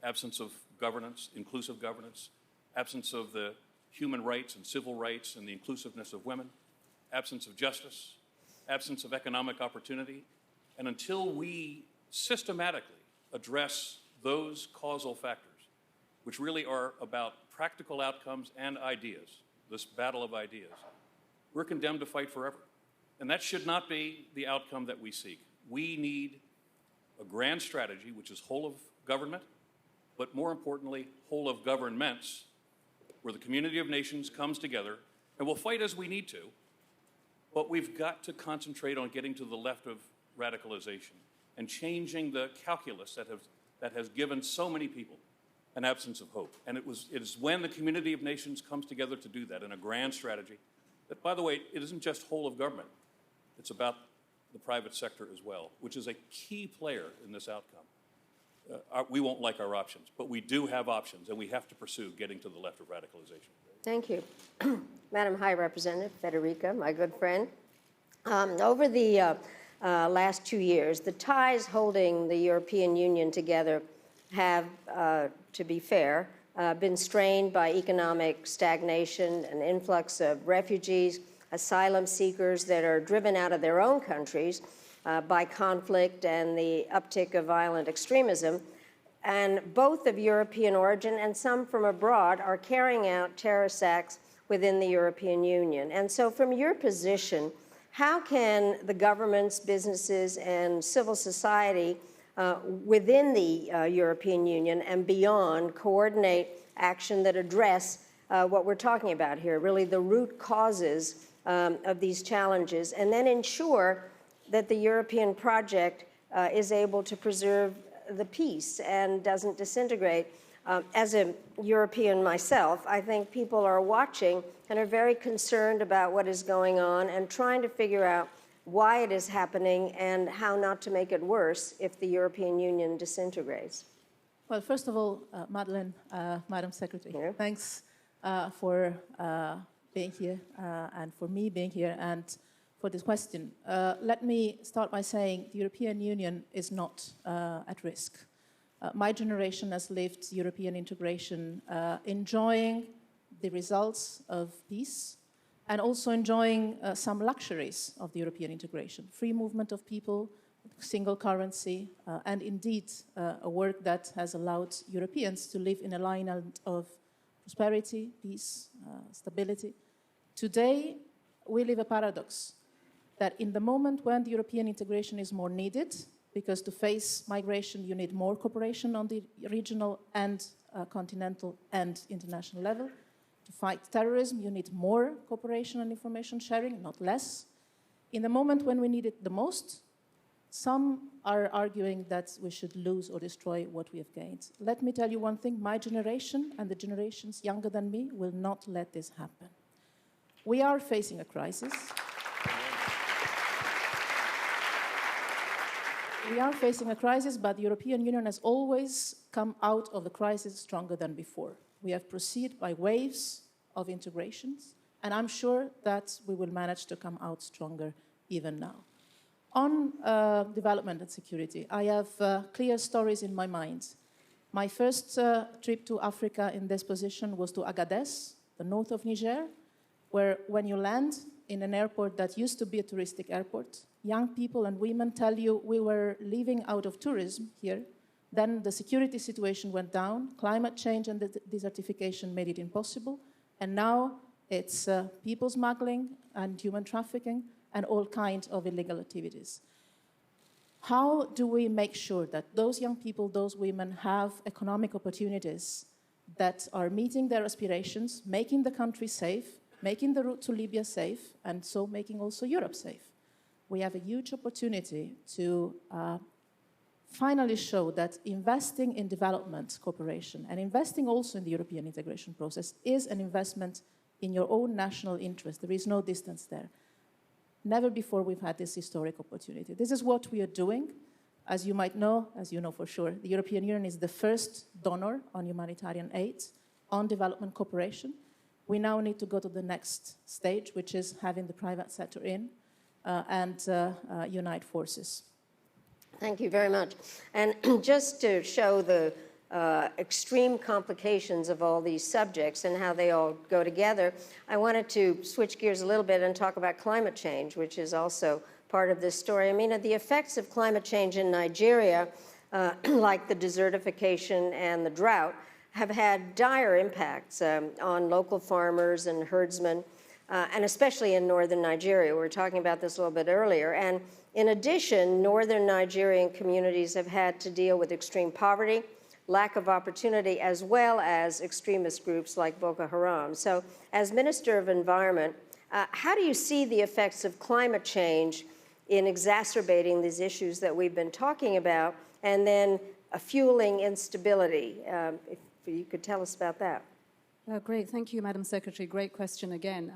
Absence of governance, inclusive governance, absence of the human rights and civil rights and the inclusiveness of women, absence of justice, absence of economic opportunity. And until we systematically address those causal factors, which really are about practical outcomes and ideas, this battle of ideas, we're condemned to fight forever. And that should not be the outcome that we seek. We need a grand strategy, which is whole of government, but more importantly, whole of governments, where the community of nations comes together, and we'll fight as we need to, but we've got to concentrate on getting to the left of radicalization and changing the calculus that has given so many people an absence of hope. And it is when the community of nations comes together to do that in a grand strategy that, by the way, it isn't just whole of government. It's about the private sector as well, which is a key player in this outcome. We won't like our options, but we do have options, and we have to pursue getting to the left of radicalization.
Thank you. Madam High Representative Federica, my good friend. Over the last 2 years, the ties holding the European Union together have, to be fair, been strained by economic stagnation, an influx of refugees, asylum seekers that are driven out of their own countries by conflict and the uptick of violent extremism. And both of European origin and some from abroad are carrying out terrorist acts within the European Union. And so from your position, how can the governments, businesses, and civil society within the European Union and beyond coordinate action that address what we're talking about here, really the root causes of these challenges, and then ensure that the European project is able to preserve the peace and doesn't disintegrate? As a European myself, I think people are watching and are very concerned about what is going on and trying to figure out why it is happening and how not to make it worse if the European Union disintegrates.
Well, first of all, Madeleine, Madam Secretary, thanks for being here and for me being here and for this question. Let me start by saying the European Union is not at risk. My generation has lived European integration enjoying the results of peace and also enjoying some luxuries of the European integration. Free movement of people, single currency, and indeed a work that has allowed Europeans to live in alignment of prosperity, peace, stability. Today, we live a paradox that in the moment when the European integration is more needed, because to face migration, you need more cooperation on the regional and continental and international level. To fight terrorism, you need more cooperation and information sharing, not less. In the moment when we need it the most, some are arguing that we should lose or destroy what we have gained. Let me tell you one thing, my generation and the generations younger than me will not let this happen. We are facing a crisis. we are facing a crisis, but the European Union has always come out of the crisis stronger than before. We have proceeded by waves of integrations, and I'm sure that we will manage to come out stronger even now. On development and security, I have clear stories in my mind. My first trip to Africa in this position was to Agadez, the north of Niger, where when you land in an airport that used to be a touristic airport, young people and women tell you we were living out of tourism here. Then the security situation went down, climate change and the desertification made it impossible, and now it's people smuggling and human trafficking and all kinds of illegal activities. How do we make sure that those young people, those women have economic opportunities that are meeting their aspirations, making the country safe, making the route to Libya safe, and so making also Europe safe? We have a huge opportunity to finally show that investing in development cooperation and investing also in the European integration process is an investment in your own national interest. There is no distance there. Never before we've had this historic opportunity. This is what we are doing. As you might know, as you know for sure, the European Union is the first donor on humanitarian aid, on development cooperation. We now need to go to the next stage, which is having the private sector in and unite forces.
Thank you very much. And just to show the extreme complications of all these subjects and how they all go together, I wanted to switch gears a little bit and talk about climate change, which is also part of this story. I mean, the effects of climate change in Nigeria, like the desertification and the drought, have had dire impacts on local farmers and herdsmen, and especially in northern Nigeria. We were talking about this a little bit earlier. And in addition, northern Nigerian communities have had to deal with extreme poverty, lack of opportunity, as well as extremist groups like Boko Haram. So as Minister of Environment, how do you see the effects of climate change in exacerbating these issues that we've been talking about, and then fueling instability? If you could tell us about that.
Great. Thank you, Madam Secretary. Great question again.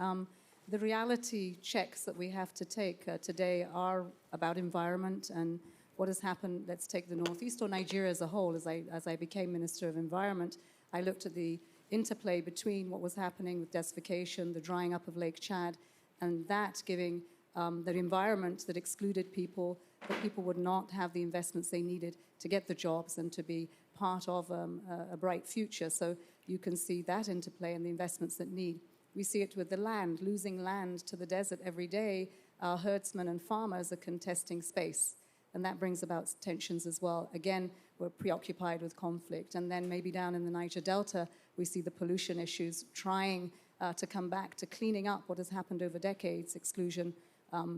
The reality checks that we have to take today are about environment and what has happened. Let's take the Northeast or Nigeria as a whole. As I became Minister of Environment, I looked at the interplay between what was happening with desertification, the drying up of Lake Chad, and that giving the environment that excluded people, that people would not have the investments they needed to get the jobs and to be part of a bright future. So you can see that interplay and the investments that need. We see it with the land, losing land to the desert every day. Our herdsmen and farmers are contesting space. And that brings about tensions as well. Again, we're preoccupied with conflict. And then maybe down in the Niger Delta, we see the pollution issues trying to come back to cleaning up what has happened over decades, exclusion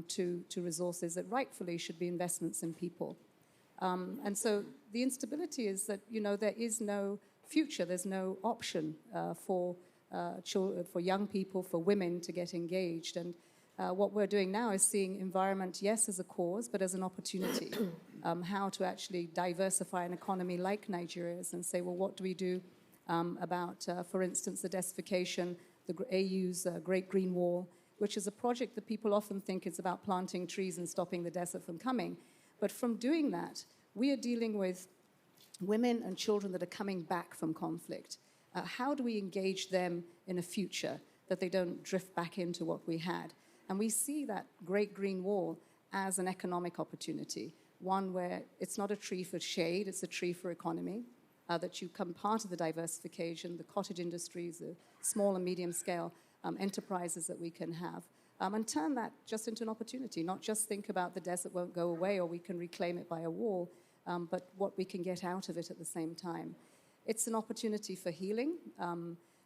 to resources that rightfully should be investments in people. And so the instability is that, there is no future, there's no option for young people, for women to get engaged. And what we're doing now is seeing environment, yes, as a cause, but as an opportunity. How to actually diversify an economy like Nigeria's and say, well, what do we do about, for instance, the desertification, the AU's Great Green Wall, which is a project that people often think is about planting trees and stopping the desert from coming. But from doing that, we are dealing with women and children that are coming back from conflict. How do we engage them in a future that they don't drift back into what we had? And we see that Great Green Wall as an economic opportunity, one where it's not a tree for shade, it's a tree for economy, that you become part of the diversification, the cottage industries, the small and medium scale enterprises that we can have, and turn that just into an opportunity, not just think about the desert won't go away or we can reclaim it by a wall, but what we can get out of it at the same time. It's an opportunity for healing.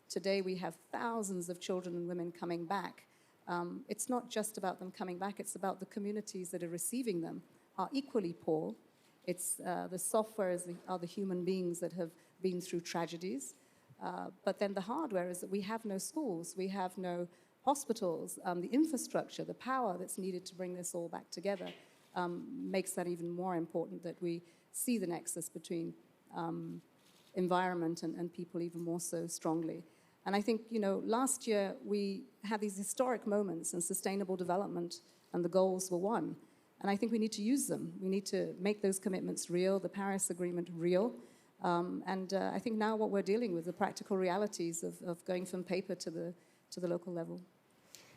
Today we have thousands of children and women coming back. It's not just about them coming back, it's about the communities that are receiving them are equally poor. It's the software are the human beings that have been through tragedies. But then the hardware is that we have no schools, we have no hospitals, the infrastructure, the power that's needed to bring this all back together makes that even more important, that we see the nexus between environment and people even more so strongly. And I think, last year we had these historic moments and sustainable development and the goals were won. And I think we need to use them. We need to make those commitments real, the Paris Agreement real. I think now what we're dealing with, the practical realities of going from paper to the local level.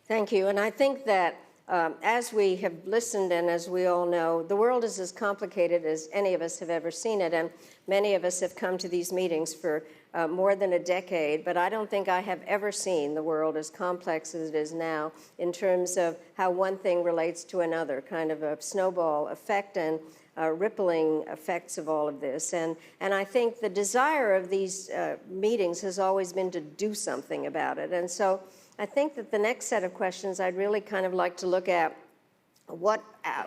Thank you. And I think that as we have listened and as we all know, the world is as complicated as any of us have ever seen it. And many of us have come to these meetings for more than a decade, but I don't think I have ever seen the world as complex as it is now in terms of how one thing relates to another, kind of a snowball effect and rippling effects of all of this. And I think the desire of these meetings has always been to do something about it. And so I think that the next set of questions I'd really kind of like to look at what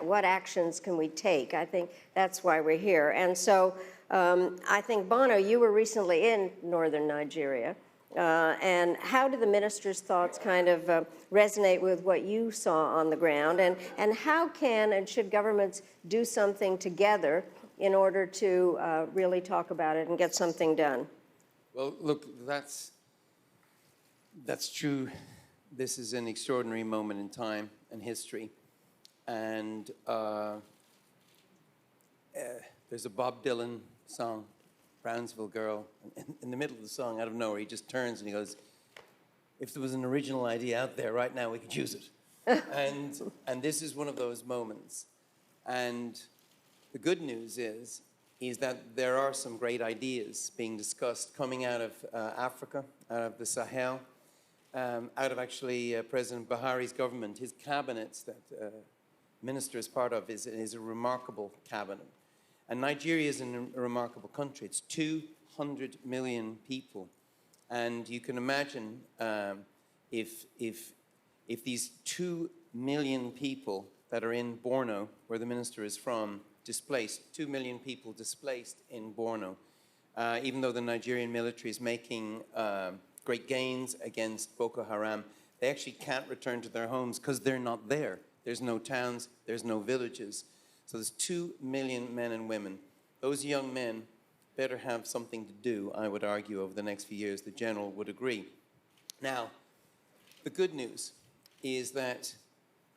actions can we take? I think that's why we're here. And so I think, Bono, you were recently in northern Nigeria. And how do the minister's thoughts kind of resonate with what you saw on the ground? And how can and should governments do something together in order to really talk about it and get something done?
Well, look, that's true. This is an extraordinary moment in time and history. And there's a Bob Dylan song, Brownsville Girl. In the middle of the song, out of nowhere, he just turns and he goes, if there was an original idea out there right now, we could use it. and this is one of those moments. And the good news is that there are some great ideas being discussed coming out of Africa, out of the Sahel, out of actually President Buhari's government. His cabinet that minister is part of is a remarkable cabinet. And Nigeria is a remarkable country. It's 200 million people. And you can imagine if these 2 million people that are in Borno, where the minister is from, displaced, 2 million people displaced in Borno, even though the Nigerian military is making great gains against Boko Haram, they actually can't return to their homes because they're not there. There's no towns, there's no villages. So there's 2 million men and women. Those young men better have something to do, I would argue, over the next few years. The general would agree. Now, the good news is that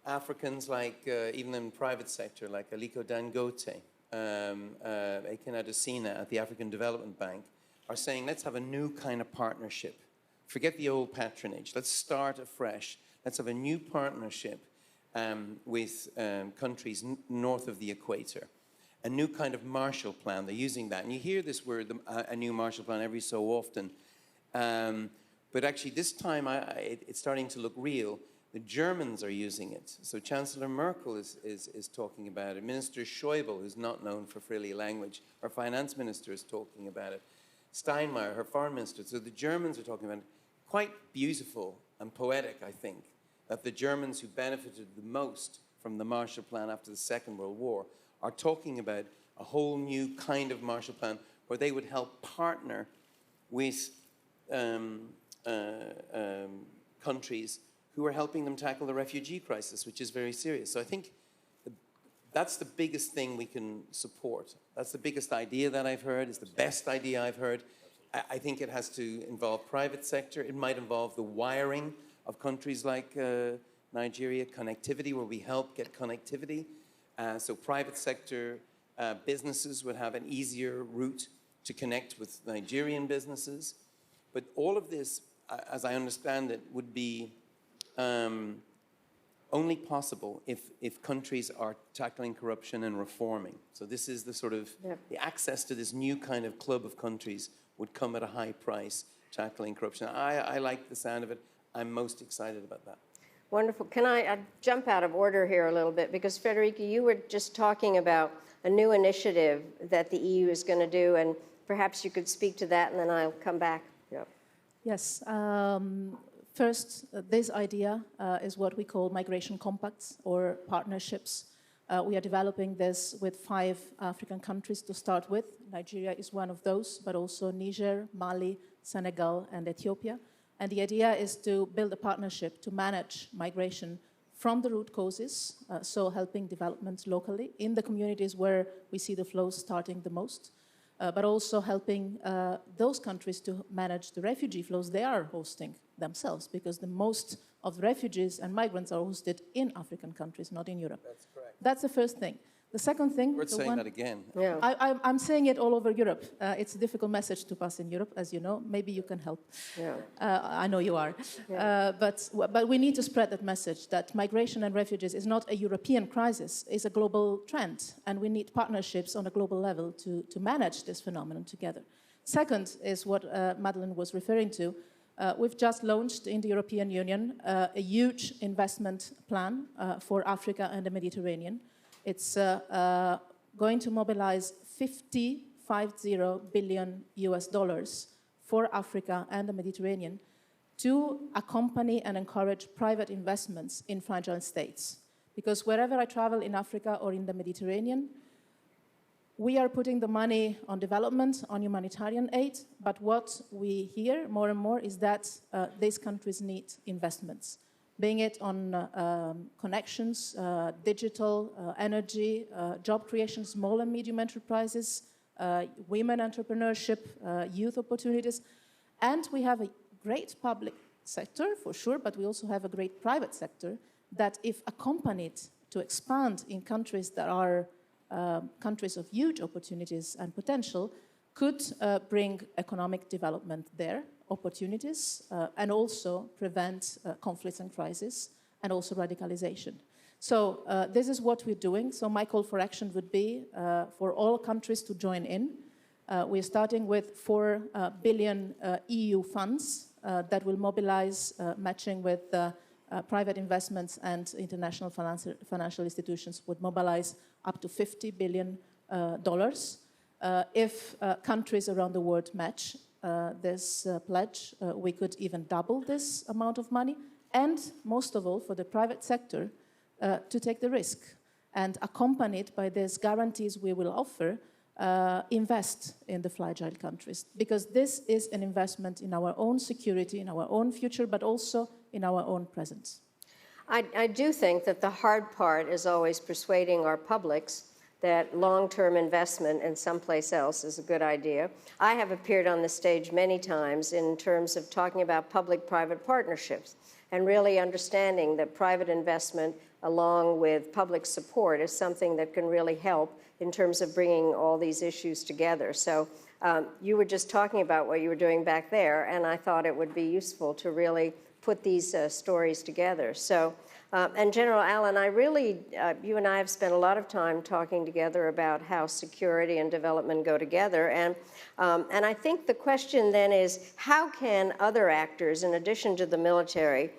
Africans, like even in the private sector, like Aliko Dangote, Eken Adesina at the African Development Bank, are saying, let's have a new kind of partnership. Forget the old patronage. Let's start afresh. Let's have a new partnership with countries north of the equator. A new kind of Marshall Plan. They're using that. And you hear this word, a new Marshall Plan, every so often. But actually, this time, it's starting to look real. The Germans are using it. So Chancellor Merkel is talking about it. Minister Schäuble, who's not known for frilly language, our finance minister is talking about it. Steinmeier, her foreign minister. So the Germans are talking about it. Quite beautiful and poetic, I think, that the Germans who benefited the most from the Marshall Plan after the Second World War are talking about a whole new kind of Marshall Plan where they would help partner with countries who are helping them tackle the refugee crisis, which is very serious. So I think that's the biggest thing we can support. That's the biggest idea that I've heard. It's the best idea I've heard. I think it has to involve private sector. It might involve the wiring of countries like Nigeria, connectivity, where we help get connectivity. So private sector businesses would have an easier route to connect with Nigerian businesses. But all of this, as I understand it, would be only possible if countries are tackling corruption and reforming. So this is the sort of, the access to this new kind of club of countries would come at a high price, tackling corruption. I like the sound of it. I'm most excited about that.
Wonderful. Can I jump out of order here a little bit? Because, Federica, you were just talking about a new initiative that the EU is going to do, and perhaps you could speak to that, and then I'll come back. Yep.
Yes. First, this idea is what we call migration compacts or partnerships. We are developing this with 5 African countries to start with. Nigeria is one of those, but also Niger, Mali, Senegal, and Ethiopia. And the idea is to build a partnership to manage migration from the root causes, so helping development locally in the communities where we see the flows starting the most, but also helping those countries to manage the refugee flows they are hosting themselves, because the most of the refugees and migrants are hosted in African countries, not in Europe.
That's correct.
That's the first thing. The second thing...
We're saying that again.
Yeah.
I'm saying it all over Europe. It's a difficult message to pass in Europe, as you know. Maybe you can help.
Yeah.
I know you are.
Yeah.
But we need to spread that message that migration and refugees is not a European crisis, it's a global trend. And we need partnerships on a global level to manage this phenomenon together. Second is what Madeleine was referring to. We've just launched in the European Union a huge investment plan for Africa and the Mediterranean. It's going to mobilize $50 billion for Africa and the Mediterranean to accompany and encourage private investments in fragile states. Because wherever I travel in Africa or in the Mediterranean, we are putting the money on development, on humanitarian aid, but what we hear more and more is that these countries need investments, being it on connections, digital, energy, job creation, small and medium enterprises, women entrepreneurship, youth opportunities. And we have a great public sector, for sure, but we also have a great private sector that, if accompanied to expand in countries that are countries of huge opportunities and potential, could bring economic development there, opportunities, and also prevent conflicts and crises, and also radicalization. So this is what we're doing. So my call for action would be for all countries to join in. We're starting with 4 billion EU funds that will mobilize, matching with private investments, and international financial institutions would mobilize up to $50 billion. If countries around the world match this pledge, we could even double this amount of money. And most of all, for the private sector to take the risk. And accompanied by these guarantees we will offer, invest in the fragile countries. Because this is an investment in our own security, in our own future, but also in our own presence.
I do think that the hard part is always persuading our publics that long-term investment in someplace else is a good idea. I have appeared on the stage many times in terms of talking about public-private partnerships and really understanding that private investment along with public support is something that can really help in terms of bringing all these issues together. So you were just talking about what you were doing back there, and I thought it would be useful to really put these stories together. So, and General Allen, I really, you and I have spent a lot of time talking together about how security and development go together. And I think the question then is, how can other actors, in addition to the military,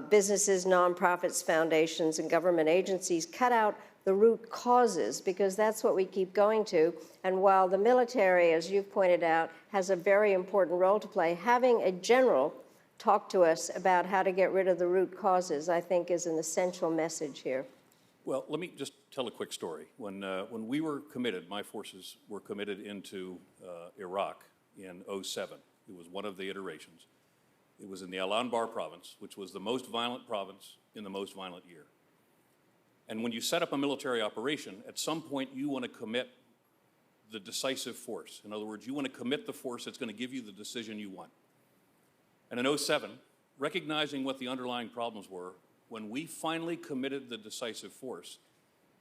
businesses, nonprofits, foundations, and government agencies, cut out the root causes? Because that's what we keep going to. And while the military, as you've pointed out, has a very important role to play, having a general talk to us about how to get rid of the root causes, I think, is an essential message here.
Well, let me just tell a quick story. When we were committed, my forces were committed into Iraq in 2007. It was one of the iterations. It was in the Al Anbar province, which was the most violent province in the most violent year. And when you set up a military operation, at some point you want to commit the decisive force. In other words, you want to commit the force that's going to give you the decision you want. And in 2007, recognizing what the underlying problems were, when we finally committed the decisive force,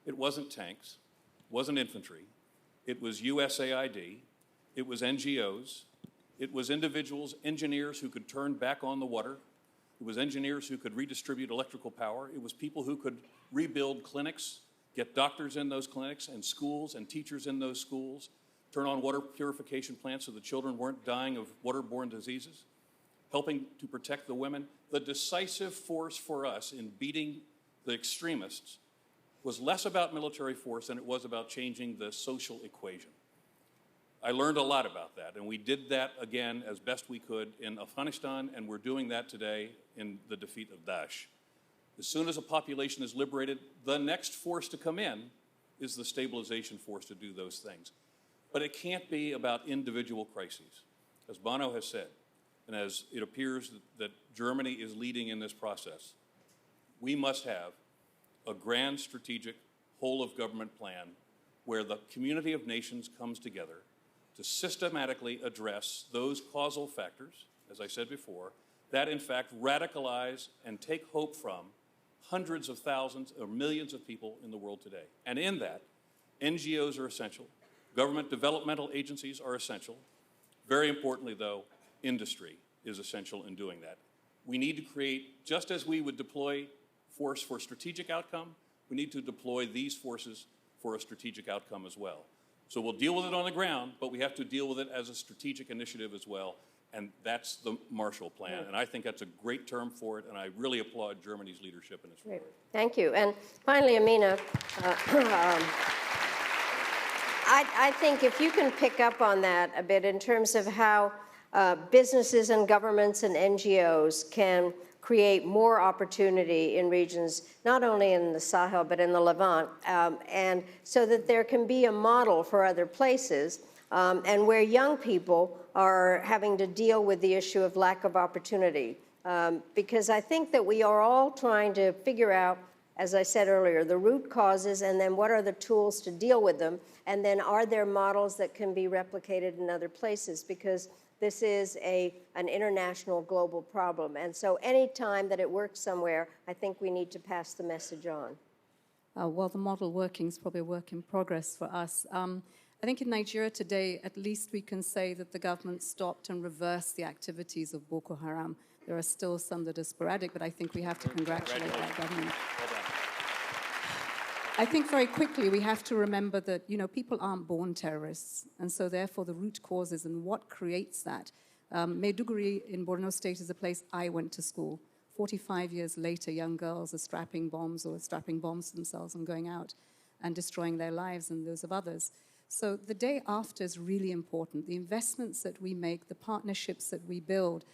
it wasn't tanks, it wasn't infantry, it was USAID, it was NGOs, it was individuals, engineers who could turn back on the water, it was engineers who could redistribute electrical power, it was people who could rebuild clinics, get doctors in those clinics, and schools and teachers in those schools, turn on water purification plants so the children weren't dying of waterborne diseases, helping to protect the women. The decisive force for us in beating the extremists was less about military force than it was about changing the social equation. I learned a lot about that, and we did that again as best we could in Afghanistan, and we're doing that today in the defeat of Daesh. As soon as a population is liberated, the next force to come in is the stabilization force to do those things. But it can't be about individual crises. As Bono has said, and as it appears that Germany is leading in this process, we must have a grand strategic whole-of-government plan where the community of nations comes together to systematically address those causal factors, as I said before, that in fact radicalize and take hope from hundreds of thousands or millions of people in the world today. And in that, NGOs are essential. Government developmental agencies are essential. Very importantly, though, industry is essential in doing that. We need to create, just as we would deploy force for strategic outcome, we need to deploy these forces for a strategic outcome as well. So we'll deal with it on the ground, but we have to deal with it as a strategic initiative as well. And that's the Marshall Plan. And I think that's a great term for it, and I really applaud Germany's leadership in this regard.
Thank you. And finally, Amina, I think if you can pick up on that a bit in terms of how businesses and governments and NGOs can create more opportunity in regions, not only in the Sahel, but in the Levant, and so that there can be a model for other places, and where young people are having to deal with the issue of lack of opportunity. Because I think that we are all trying to figure out, as I said earlier, the root causes, and then what are the tools to deal with them, and then are there models that can be replicated in other places, because this is an international global problem. And so any time that it works somewhere, I think we need to pass the message on.
Well, the model working is probably a work in progress for us. I think in Nigeria today, at least we can say that the government stopped and reversed the activities of Boko Haram. There are still some that are sporadic, but I think we have to congratulate that government.
Well done.
I think very quickly we have to remember that, you know, people aren't born terrorists, and so therefore the root causes and what creates that. Maiduguri in Borno State is a place I went to school. 45 years later, young girls are strapping bombs or strapping bombs to themselves and going out and destroying their lives and those of others. So the day after is really important. The investments that we make, the partnerships that we build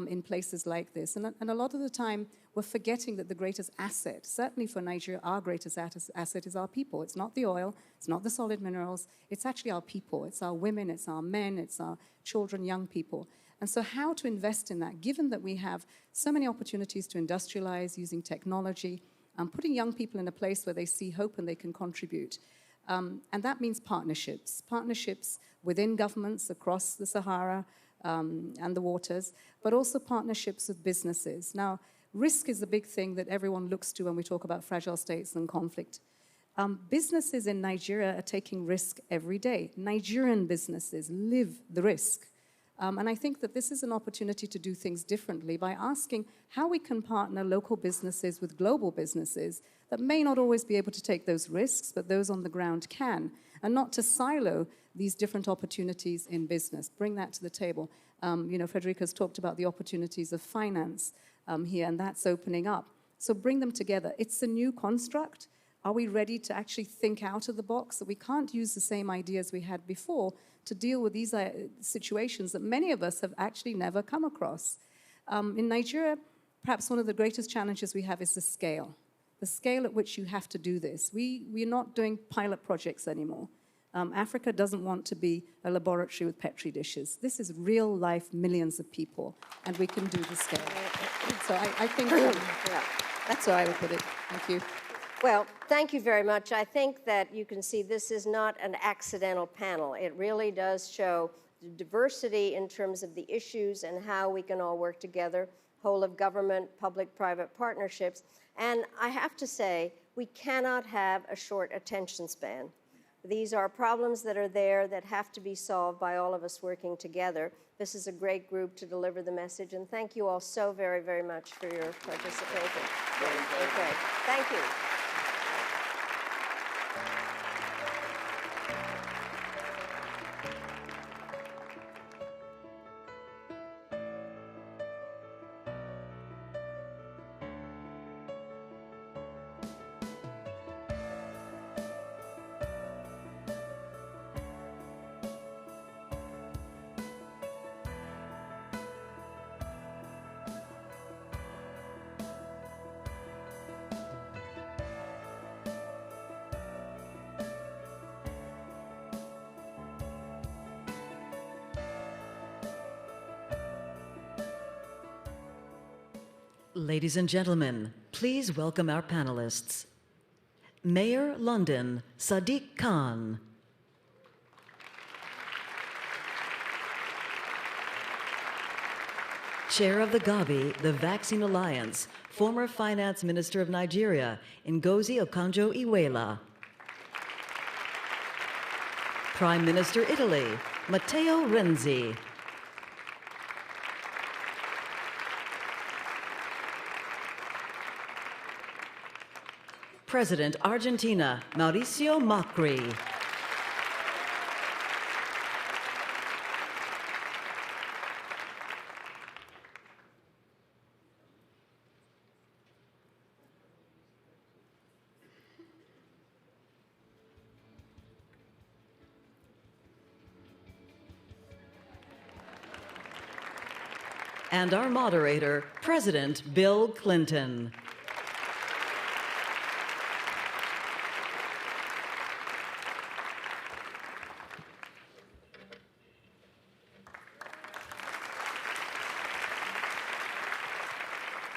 in places like this. And a lot of the time, we're forgetting that the greatest asset, certainly for Nigeria, our greatest asset is our people. It's not the oil, it's not the solid minerals, it's actually our people. It's our women, it's our men, it's our children, young people. And so how to invest in that, given that we have so many opportunities to industrialize using technology, putting young people in a place where they see hope and they can contribute. And that means partnerships within governments across the Sahara and the waters, but also partnerships with businesses. Now, risk is the big thing that everyone looks to when we talk about fragile states and conflict. Businesses in Nigeria are taking risk every day. Nigerian businesses live the risk. And I think that this is an opportunity to do things differently by asking how we can partner local businesses with global businesses that may not always be able to take those risks, but those on the ground can, and not to silo these different opportunities in business. Bring that to the table. You know, Frederica's talked about the opportunities of finance here, and that's opening up. So bring them together. It's a new construct. Are we ready to actually think out of the box, that we can't use the same ideas we had before to deal with these situations that many of us have actually never come across? In Nigeria, perhaps one of the greatest challenges we have is the scale at which you have to do this. We're not doing pilot projects anymore. Africa doesn't want to be a laboratory with Petri dishes. This is real life, millions of people, and we can do the scale. So I think that's how I would put it. Thank you.
Well, thank you very much. I think that you can see this is not an accidental panel. It really does show the diversity in terms of the issues and how we can all work together, whole of government, public-private partnerships. And I have to say, we cannot have a short attention span. These are problems that are there that have to be solved by all of us working together. This is a great group to deliver the message, and thank you all so very, very much for your participation. Okay. Thank you.
Ladies and gentlemen, please welcome our panelists. Mayor London, Sadiq Khan. Chair of the Gavi, the Vaccine Alliance, former Finance Minister of Nigeria, Ngozi Okonjo-Iweala. Prime Minister Italy, Matteo Renzi. President Argentina, Mauricio Macri. And our moderator, President Bill Clinton.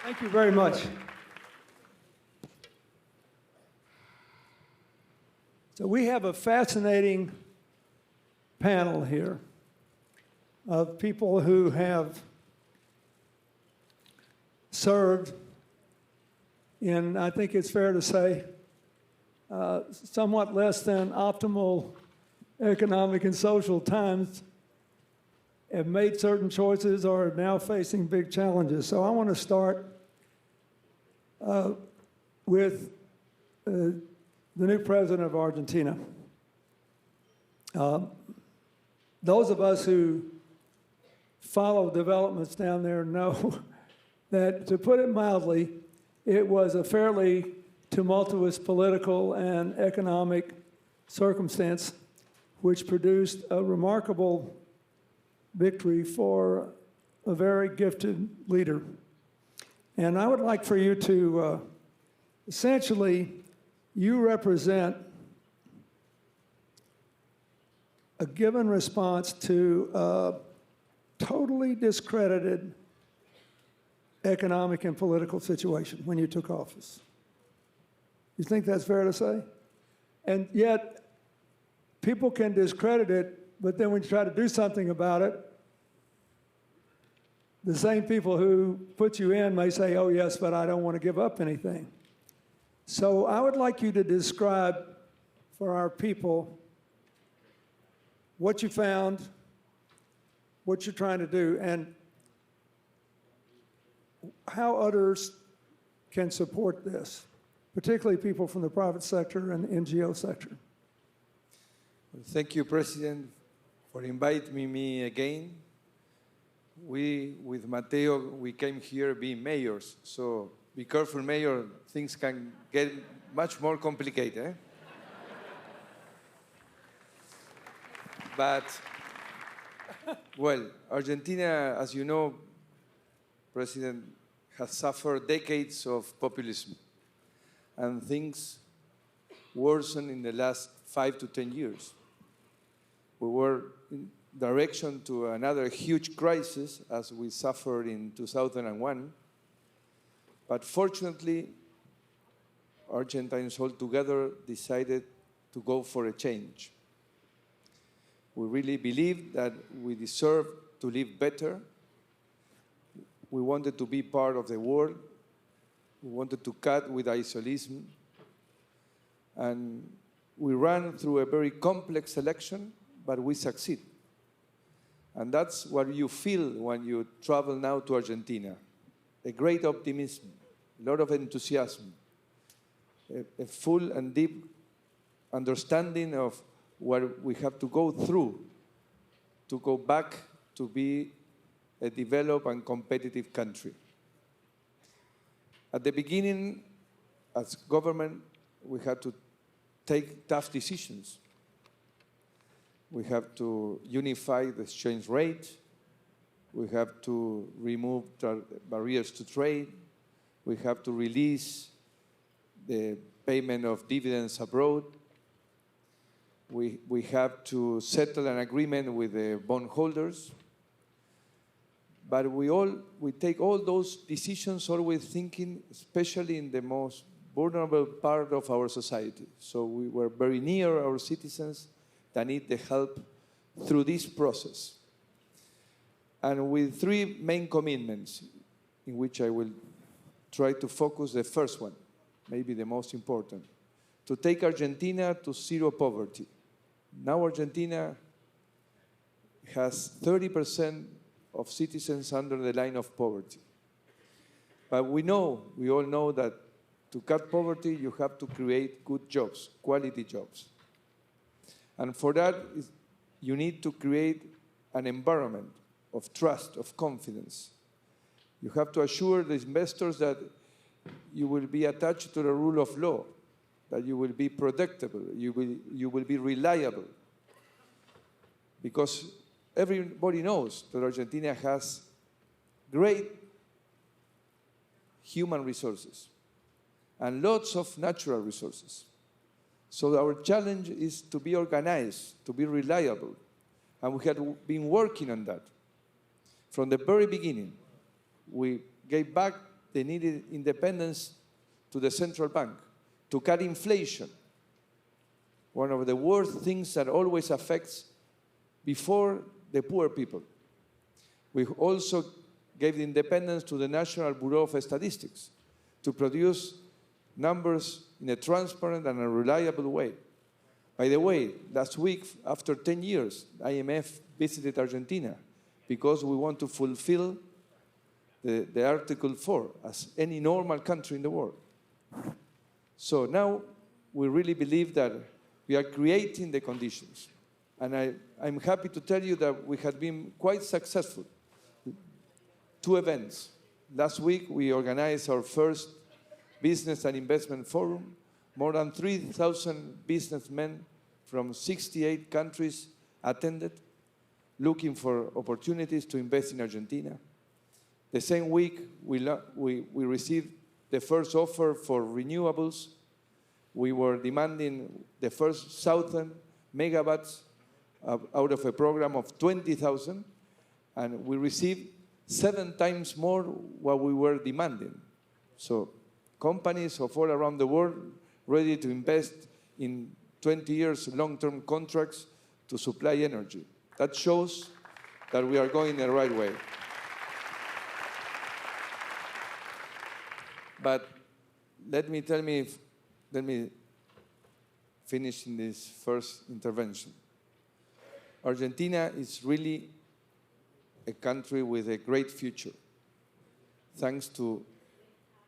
Thank you very much. So we have a fascinating panel here of people who have served in, I think it's fair to say, somewhat less than optimal economic and social times, have made certain choices or are now facing big challenges. So I want to start with the new president of Argentina. Those of us who follow developments down there know that, to put it mildly, it was a fairly tumultuous political and economic circumstance which produced a remarkable victory for a very gifted leader. And I would like for you to, essentially, you represent a given response to a totally discredited economic and political situation when you took office. You think that's fair to say? And yet, people can discredit it, but then when you try to do something about it, the same people who put you in may say, oh yes, but I don't want to give up anything. So I would like you to describe for our people what you found, what you're trying to do, and how others can support this, particularly people from the private sector and the NGO sector.
Thank you, President, for inviting me again. We, with Matteo, we came here being mayors, so be careful, Mayor, things can get much more complicated. But, well, Argentina, as you know, President, has suffered decades of populism, and things worsened in the last 5 to 10 years. We were in direction to another huge crisis as we suffered in 2001. But fortunately, Argentines altogether decided to go for a change. We really believed that we deserved to live better. We wanted to be part of the world. We wanted to cut with isolism. And we ran through a very complex election, but we succeed. And that's what you feel when you travel now to Argentina. A great optimism, a lot of enthusiasm, a full and deep understanding of what we have to go through to go back to be a developed and competitive country. At the beginning, as government, we had to take tough decisions. We have to unify the exchange rate. We have to remove barriers to trade. We have to release the payment of dividends abroad. We have to settle an agreement with the bondholders. But we take all those decisions always thinking, especially in the most vulnerable part of our society. So we were very near our citizens that need the help through this process.
and with three main commitments, in which I will try to focus the first one, maybe the most important, to take Argentina to zero poverty. Now Argentina has 30% of citizens under the line of poverty. But we all know that to cut poverty, you have to create good jobs, quality jobs. And for that, you need to create an environment of trust, of confidence. You have to assure the investors that you will be attached to the rule of law, that you will be predictable, you will be reliable. Because everybody knows that Argentina has great human resources and lots of natural resources. So our challenge is to be organized, to be reliable. And we had been working on that. From the very beginning, we gave back the needed independence to the central bank, to cut inflation, one of the worst things that always affects before the poor people. We also gave the independence to the National Bureau of Statistics to produce numbers in a transparent and a reliable way. By the way, last week, after 10 years, IMF visited Argentina because we want to fulfill the Article 4 as any normal country in the world. So now we really believe that we are creating the conditions. And I'm happy to tell you that we have been quite successful. 2 events. Last week, we organized our first Business and Investment Forum. More than 3,000 businessmen from 68 countries attended, looking for opportunities to invest in Argentina. The same week, we received the first offer for renewables. We were demanding the first 1,000 megawatts out of a program of 20,000, and we received 7 times more what we were demanding. So companies of all around the world ready to invest in 20 years long-term contracts to supply energy. That shows that we are going the right way. But let me finish in this first intervention. Argentina is really a country with a great future, thanks to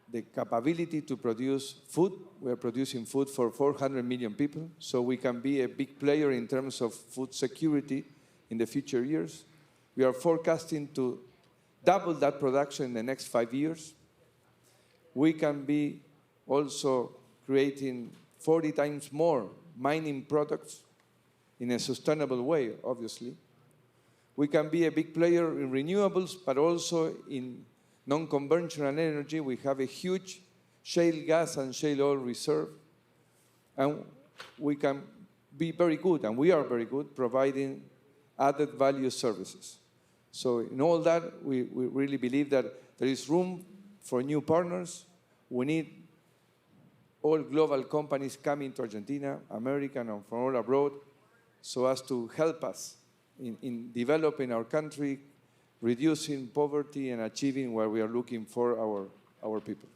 the capability to produce food. We are producing food for 400 million people, so we can be a big player in terms of food security in the future years. We are forecasting to double that production in the next 5 years. We can be also creating 40 times more mining products in a sustainable way, obviously. We can be a big player in renewables, but also in non-conventional energy. We have a huge shale gas and shale oil reserve. And we can be very good, and we are very good, providing added value services. So in all that, we really believe that there is room for new partners. We need all global companies coming to Argentina, American and from all abroad, so as to help us in developing our country, reducing poverty, and achieving what we are looking for our people.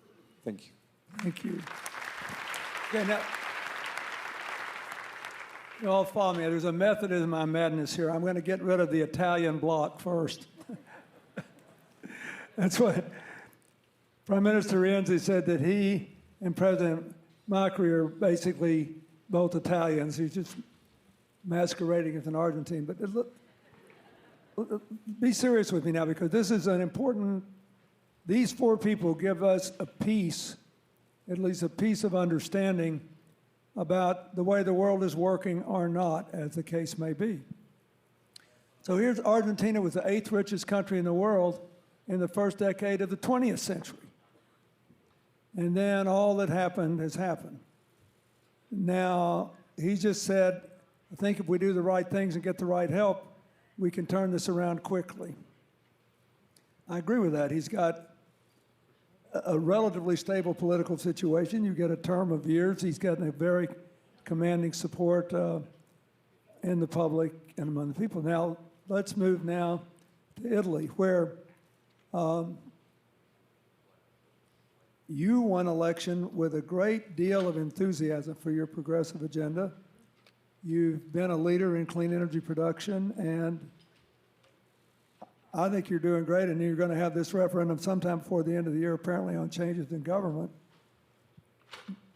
Thank you.
Thank you. Okay, now, you all follow me. There's a method in my madness here. I'm going to get rid of the Italian bloc first. That's what Prime Minister Renzi said, that he and President Macri are basically both Italians. He's just masquerading as an Argentine. But look, be serious with me now, because this is an important, these 4 people give us a piece, at least a piece of understanding about the way the world is working or not, as the case may be. So here's Argentina, was the 8th richest country in the world in the first decade of the 20th century. And then all that happened has happened. Now, he just said, I think if we do the right things and get the right help, we can turn this around quickly. I agree with that. He's got a relatively stable political situation. You get a term of years. He's gotten a very commanding support in the public and among the people. Now, let's move now to Italy, where you won election with a great deal of enthusiasm for your progressive agenda. You've been a leader in clean energy production, and I think you're doing great, and you're going to have this referendum sometime before the end of the year, apparently, on changes in government.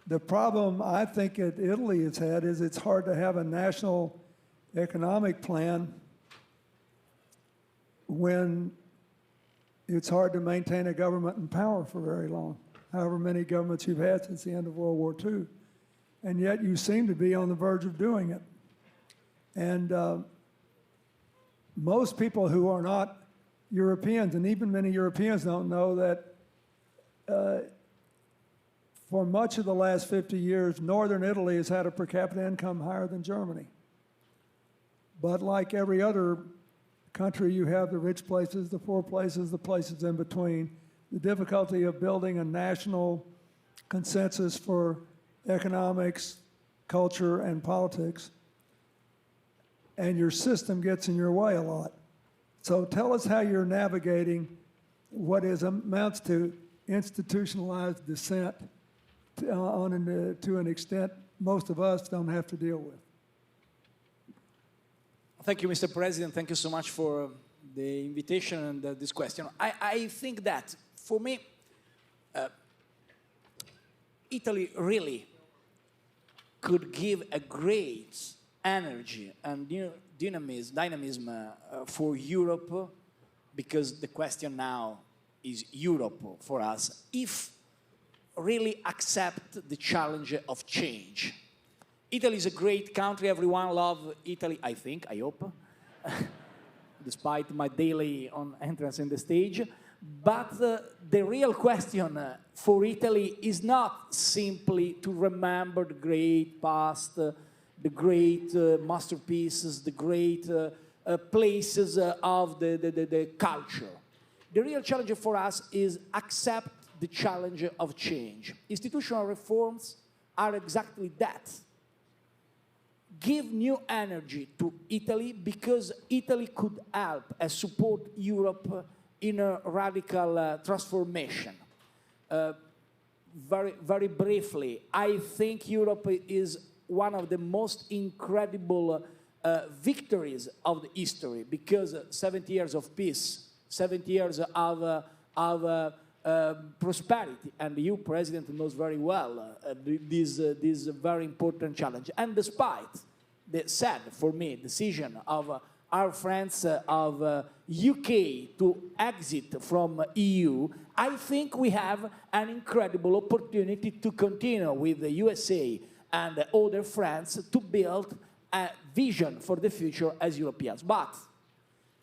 The problem I think that Italy has had is it's hard to have a national economic plan when it's hard to maintain a government in power for very long, however many governments you've had since the end of World War II. And yet you seem to be on the verge of doing it. And most people who are not Europeans, and even many Europeans don't know that for much of the last 50 years, northern Italy has had a per capita income higher than Germany. But like every other country, you have the rich places, the poor places, the places in between. The difficulty of building a national consensus for economics, culture, and politics. And your system gets in your way a lot. So tell us how you're navigating what amounts to institutionalized dissent to an extent most of us don't have to deal with.
Thank you, Mr. President. Thank you so much for the invitation and this question. I think that, for me, Italy really could give a great energy and dynamism for Europe, because the question now is Europe for us, if really accept the challenge of change. Italy is a great country. Everyone loves Italy, I think, I hope, despite my daily entrance in the stage. But the real question for Italy is not simply to remember the great past, the great masterpieces, the great places of the culture. The real challenge for us is accept the challenge of change. Institutional reforms are exactly that. Give new energy to Italy, because Italy could help and support Europe in a radical transformation. Very briefly, I think Europe is one of the most incredible victories of the history, because 70 years of peace, 70 years of prosperity, and you, President, knows very well this very important challenge. And despite the sad, for me, decision of our friends of UK to exit from EU, I think we have an incredible opportunity to continue with the USA and other friends to build a vision for the future as Europeans. But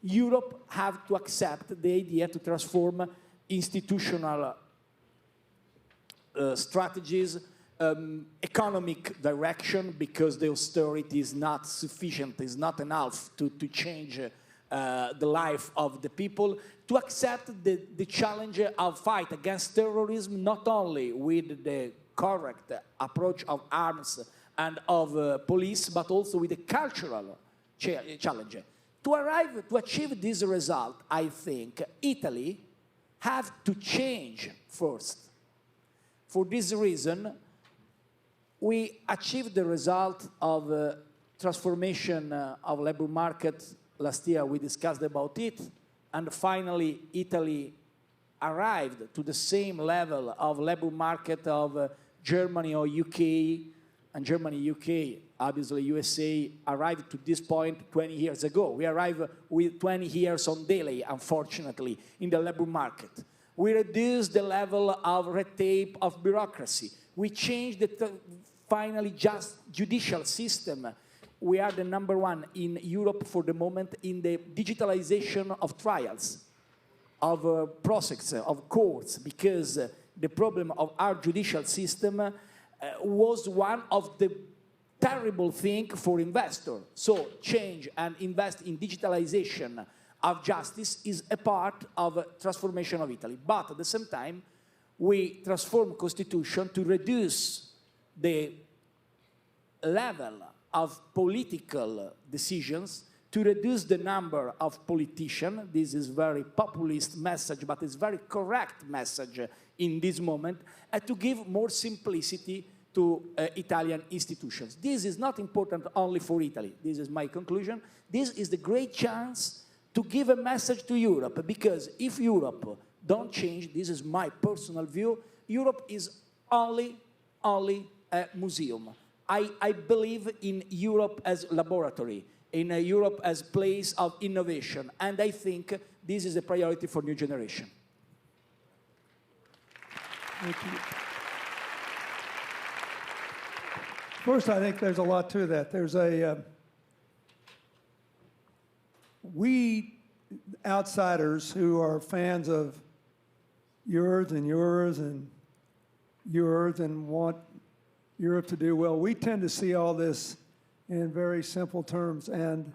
Europe have to accept the idea to transform institutional strategies, economic direction, because the austerity is not sufficient, is not enough to change the life of the people, to accept the challenge of fight against terrorism, not only with the correct approach of arms and of police, but also with the cultural challenge. To achieve this result, I think Italy have to change first. For this reason, we achieved the result of transformation of labor market last year. We discussed about it, and finally Italy arrived to the same level of labor market of Germany or UK, and Germany, UK, obviously USA, arrived to this point 20 years ago. We arrived with 20 years on delay, unfortunately, in the labor market. We reduced the level of red tape, of bureaucracy. We changed the finally just judicial system. We are the #1 in Europe for the moment in the digitalization of trials, of processes, of courts, because the problem of our judicial system was one of the terrible things for investors. So change and invest in digitalization of justice is a part of transformation of Italy. But at the same time, we transform constitution to reduce the level of political decisions, to reduce the number of politicians. This is very populist message, but it's very correct message in this moment, and to give more simplicity to Italian institutions. This is not important only for Italy. This is my conclusion. This is the great chance to give a message to Europe, because if Europe don't change, this is my personal view, Europe is only a museum. I believe in Europe as laboratory, in Europe as place of innovation, and I think this is a priority for new generation.
Thank you. First, I think there's a lot to that. There's we outsiders who are fans of yours and want Europe to do well, we tend to see all this in very simple terms. And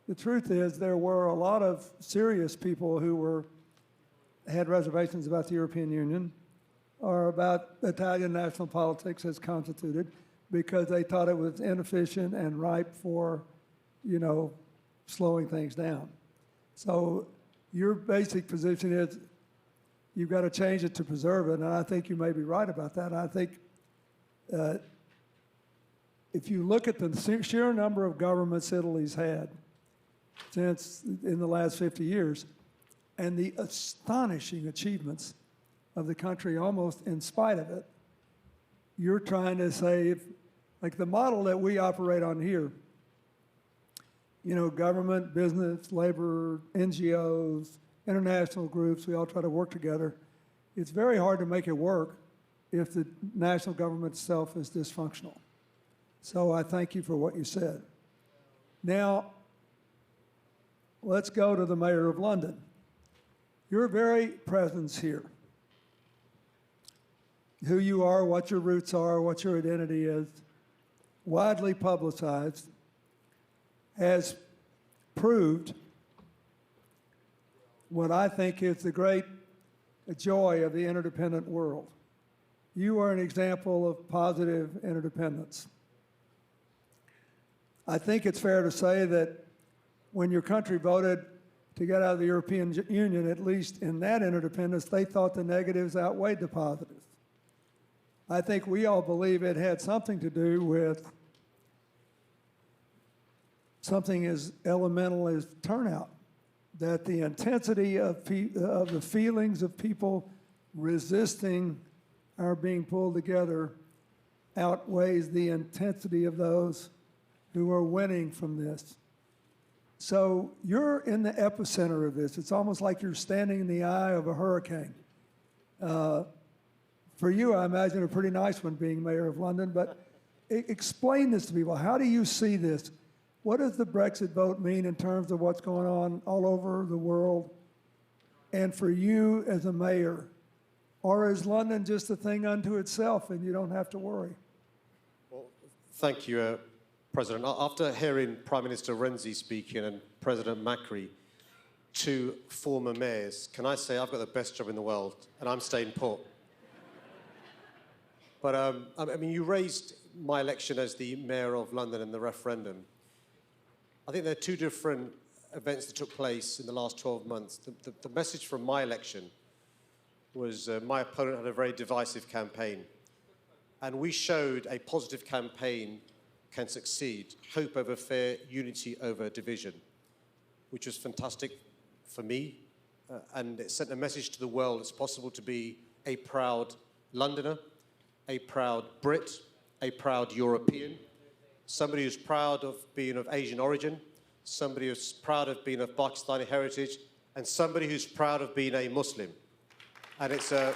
the truth is there were a lot of serious people who had reservations about the European Union or about Italian national politics as constituted, because they thought it was inefficient and ripe for, slowing things down. So your basic position is you've got to change it to preserve it, and I think you may be right about that. I think if you look at the sheer number of governments Italy's had since in the last 50 years, and the astonishing achievements of the country almost in spite of it, you're trying to say, like the model that we operate on here, government, business, labor, NGOs, international groups, we all try to work together. It's very hard to make it work if the national government itself is dysfunctional. So I thank you for what you said. Now, let's go to the Mayor of London. Your very presence here, who you are, what your roots are, what your identity is, widely publicized, has proved what I think is the great joy of the interdependent world. You are an example of positive interdependence. I think it's fair to say that when your country voted to get out of the European Union, at least in that interdependence, they thought the negatives outweighed the positives. I think we all believe it had something to do with something as elemental as turnout, that the intensity of the feelings of people resisting our being pulled together outweighs the intensity of those who are winning from this. So you're in the epicenter of this. It's almost like you're standing in the eye of a hurricane. For you, I imagine a pretty nice one being mayor of London, but explain this to people. How do you see this? What does the Brexit vote mean in terms of what's going on all over the world? And for you as a mayor, or is London just a thing unto itself and you don't have to worry?
Well, thank you, President. After hearing Prime Minister Renzi speaking and President Macri, two former mayors, can I say I've got the best job in the world and I'm staying put. But I mean, you raised my election as the mayor of London and the referendum. I think there are two different events that took place in the last 12 months. The message from my election was my opponent had a very divisive campaign. And we showed a positive campaign can succeed. Hope over fear, unity over division, which was fantastic for me. And it sent a message to the world it's possible to be a proud Londoner, a proud Brit, a proud European, somebody who's proud of being of Asian origin, somebody who's proud of being of Pakistani heritage, and somebody who's proud of being a Muslim. And it's a...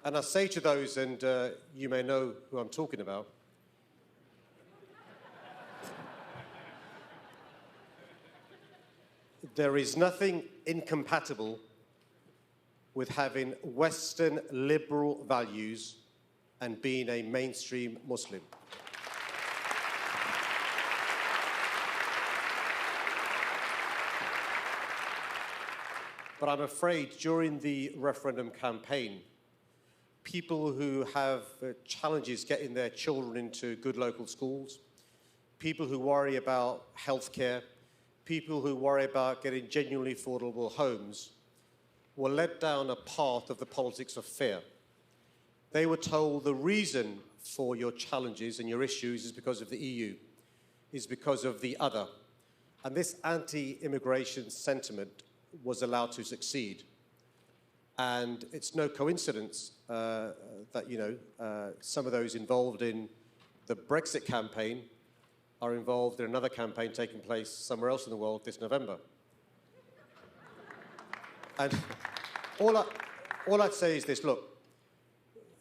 And I say to those, and you may know who I'm talking about, there is nothing incompatible with having Western liberal values and being a mainstream Muslim. But I'm afraid during the referendum campaign, people who have challenges getting their children into good local schools, people who worry about healthcare, people who worry about getting genuinely affordable homes, were led down a path of the politics of fear. They were told the reason for your challenges and your issues is because of the EU, is because of the other. And this anti-immigration sentiment was allowed to succeed. And it's no coincidence that, some of those involved in the Brexit campaign are involved in another campaign taking place somewhere else in the world this November. And all I'd say is this, look,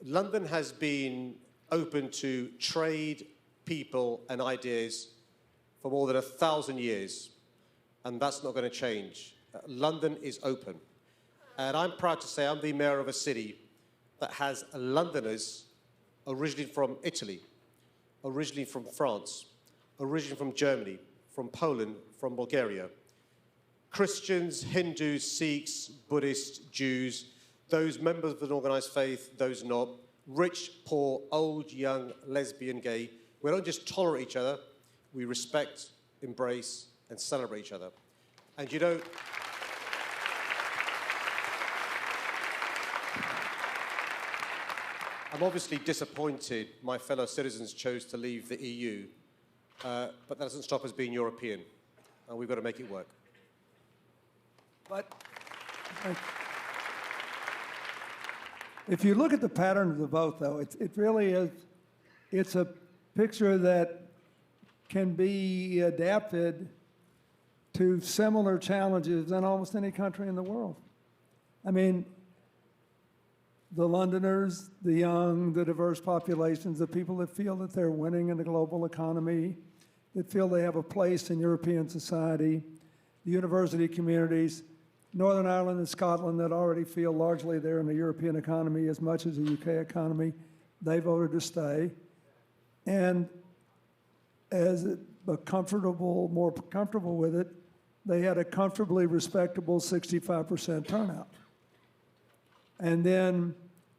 London has been open to trade, people and ideas for more than 1,000 years, and that's not going to change. London is open. And I'm proud to say I'm the mayor of a city that has Londoners originally from Italy, originally from France, originally from Germany, from Poland, from Bulgaria. Christians, Hindus, Sikhs, Buddhists, Jews, those members of an organized faith, those not, rich, poor, old, young, lesbian, gay. We don't just tolerate each other, we respect, embrace, and celebrate each other. And I'm obviously disappointed my fellow citizens chose to leave the EU, but that doesn't stop us being European, and we've got to make it work.
But if you look at the pattern of the vote, though, it really is, it's a picture that can be adapted to similar challenges in almost any country in the world. I mean, the Londoners, the young, the diverse populations, the people that feel that they're winning in the global economy, that feel they have a place in European society, the university communities, Northern Ireland and Scotland that already feel largely they're in the European economy as much as the UK economy, they voted to stay. And as more comfortable with it, they had a comfortably respectable 65% turnout. And then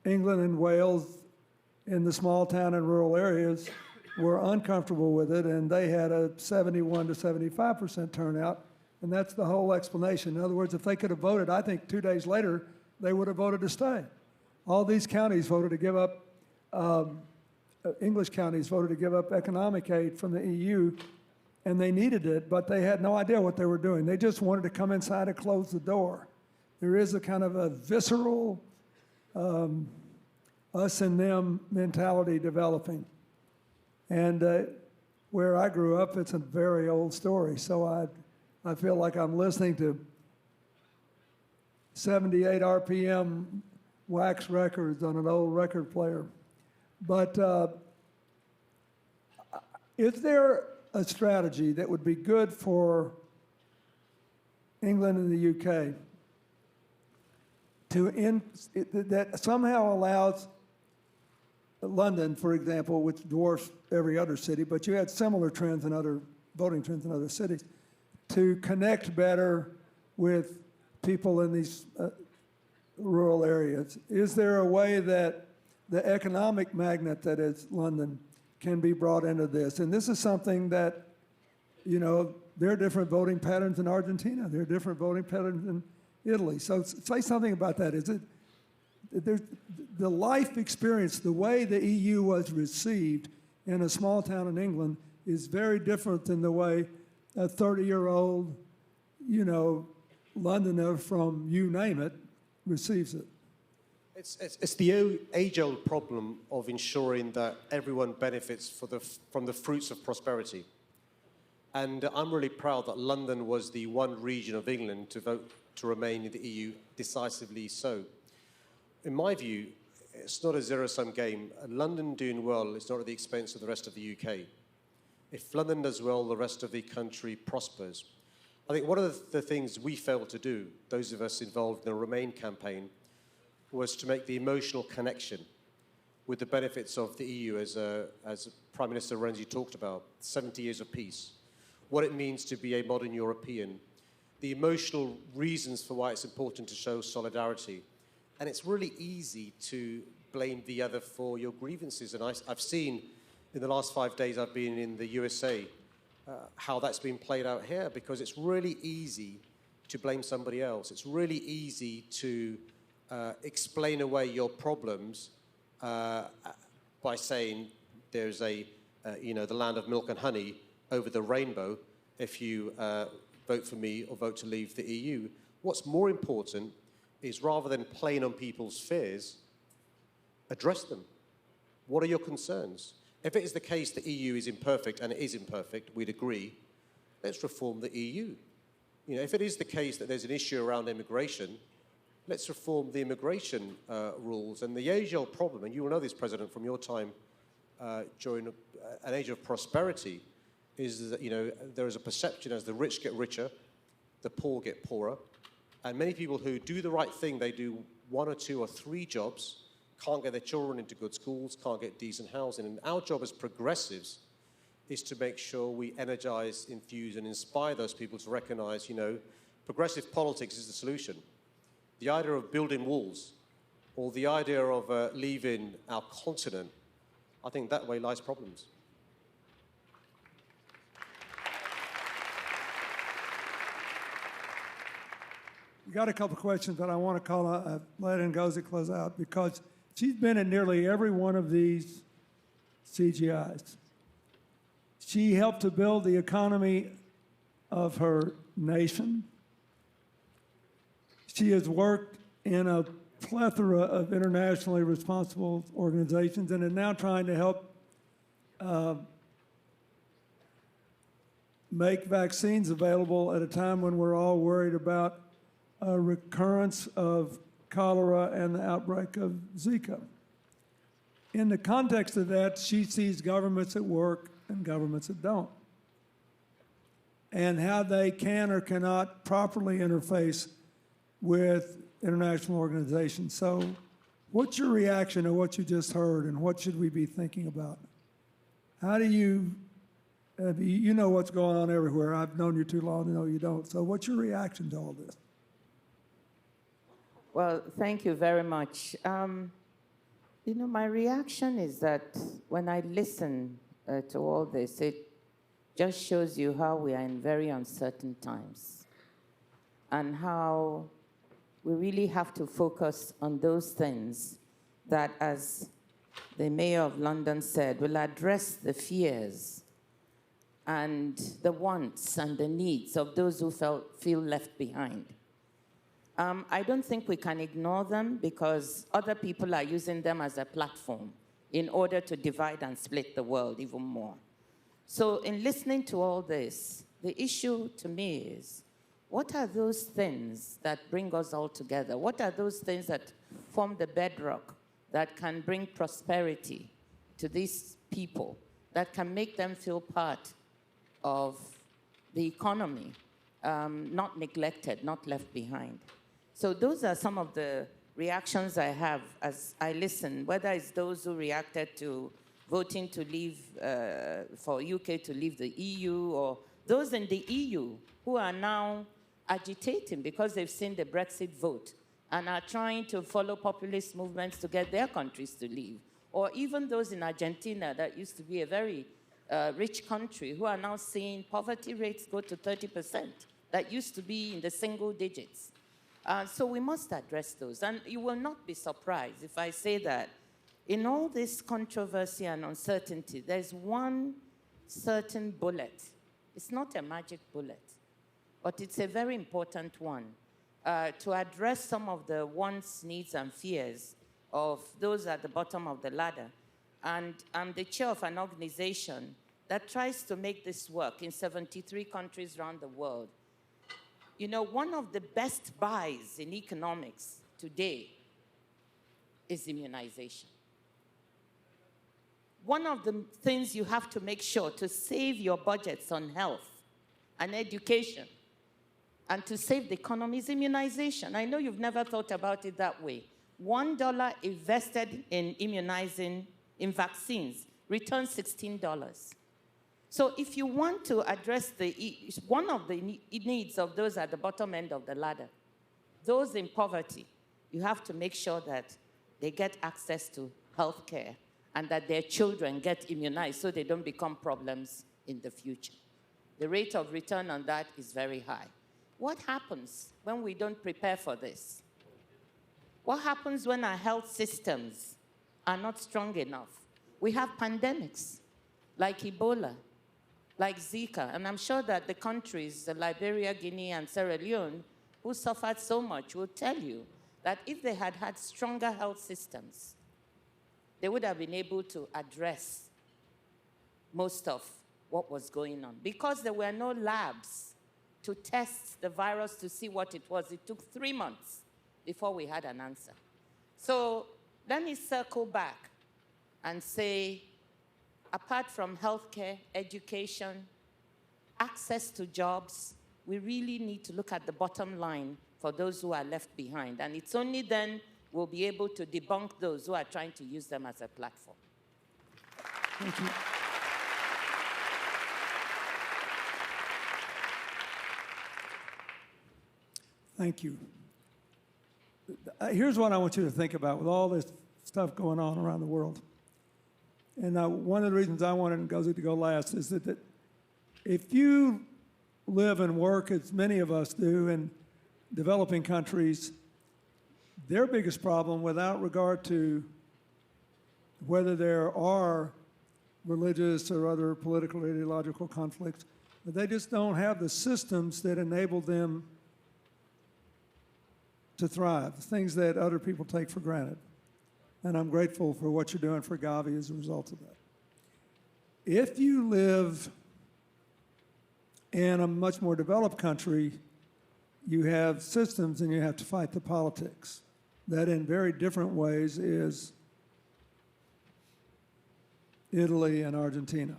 England and Wales in the small town and rural areas were uncomfortable with it, and they had a 71 to 75% turnout. And that's the whole explanation. In other words, if they could have voted, I think 2 days later, they would have voted to stay. All these counties voted to give up, English counties voted to give up economic aid from the EU, and they needed it, but they had no idea what they were doing. They just wanted to come inside and close the door. There is a kind of a visceral us and them mentality developing. And where I grew up, it's a very old story. So I feel like I'm listening to 78 RPM wax records on an old record player. But is there a strategy that would be good for England and the UK that somehow allows London, for example, which dwarfs every other city, but you had similar trends in other voting trends in other cities, to connect better with people in these rural areas? Is there a way that the economic magnet that is London can be brought into this? And this is something that, there are different voting patterns in Argentina. There are different voting patterns in Italy. So say something about that. Is it the life experience, the way the EU was received in a small town in England is very different than the way a 30-year-old, Londoner from you name it receives it?
It's the age-old problem of ensuring that everyone benefits from the fruits of prosperity. And I'm really proud that London was the one region of England to vote to remain in the EU, decisively so. In my view, it's not a zero-sum game. London doing well is not at the expense of the rest of the UK. If London does well, the rest of the country prospers. I think one of the things we failed to do, those of us involved in the Remain campaign, was to make the emotional connection with the benefits of the EU, as Prime Minister Renzi talked about, 70 years of peace, what it means to be a modern European, the emotional reasons for why it's important to show solidarity, And it's really easy to blame the other for your grievances. And I've seen in the last 5 days I've been in the USA how that's been played out here, because it's really easy to blame somebody else. It's really easy to explain away your problems by saying there's the land of milk and honey over the rainbow if you vote for me or vote to leave the EU. What's more important is, rather than playing on people's fears, address them. What are your concerns? If it is the case the EU is imperfect, and it is imperfect, we'd agree, let's reform the EU. If it is the case that there's an issue around immigration, let's reform the immigration rules. And the age-old problem, and you will know this, President, from your time during an age of prosperity, is that there is a perception as the rich get richer, the poor get poorer. And many people who do the right thing, they do 1 or 2 or 3 jobs, can't get their children into good schools, can't get decent housing. And our job as progressives is to make sure we energize, infuse, and inspire those people to recognize, progressive politics is the solution. The idea of building walls or the idea of leaving our continent, I think that way lies problems.
We got a couple of questions, but I want to call let Ngozi close out, because she's been in nearly every one of these CGIs. She helped to build the economy of her nation. She has worked in a plethora of internationally responsible organizations and is now trying to help make vaccines available at a time when we're all worried about a recurrence of cholera and the outbreak of Zika. In the context of that, she sees governments at work and governments that don't, and how they can or cannot properly interface with international organizations. So what's your reaction to what you just heard, and what should we be thinking about? How do you know what's going on everywhere. I've known you too long to know you don't. So what's your reaction to all this?
Well, thank you very much. My reaction is that when I listen to all this, it just shows you how we are in very uncertain times, and how we really have to focus on those things that, as the Mayor of London said, will address the fears and the wants and the needs of those who feel left behind. I don't think we can ignore them, because other people are using them as a platform in order to divide and split the world even more. So in listening to all this, the issue to me is, what are those things that bring us all together? What are those things that form the bedrock that can bring prosperity to these people, that can make them feel part of the economy, not neglected, not left behind? So those are some of the reactions I have as I listen, whether it's those who reacted to voting to leave, for UK to leave the EU, or those in the EU who are now agitating because they've seen the Brexit vote and are trying to follow populist movements to get their countries to leave, or even those in Argentina that used to be a very rich country who are now seeing poverty rates go to 30%, that used to be in the single digits. So we must address those. And you will not be surprised if I say that in all this controversy and uncertainty, there's one certain bullet. It's not a magic bullet, but it's a very important one to address some of the wants, needs, and fears of those at the bottom of the ladder. And I'm the chair of an organization that tries to make this work in 73 countries around the world. One of the best buys in economics today is immunization. One of the things you have to make sure to save your budgets on health and education and to save the economy is immunization. I know you've never thought about it that way. $1 invested in immunizing, in vaccines, returns $16. So if you want to address one of the needs of those at the bottom end of the ladder, those in poverty, You have to make sure that they get access to health care and that their children get immunized so they don't become problems in the future. The rate of return on that is very high. What happens when we don't prepare for this? What happens when our health systems are not strong enough? We have pandemics like Ebola, like Zika, and I'm sure that the countries, Liberia, Guinea, and Sierra Leone, who suffered so much, will tell you that if they had had stronger health systems, they would have been able to address most of what was going on. Because there were no labs to test the virus to see what it was, it took 3 months before we had an answer. So let me circle back and say, apart from healthcare, education, access to jobs, we really need to look at the bottom line for those who are left behind. And it's only then we'll be able to debunk those who are trying to use them as a platform.
Thank you. Thank you. Here's what I want you to think about with all this stuff going on around the world. And one of the reasons I wanted Ngozi to go last is that if you live and work, as many of us do, in developing countries, their biggest problem, without regard to whether there are religious or other political or ideological conflicts, they just don't have the systems that enable them to thrive, things that other people take for granted. And I'm grateful for what you're doing for Gavi as a result of that. If you live in a much more developed country, you have systems and you have to fight the politics. That in very different ways is Italy and Argentina.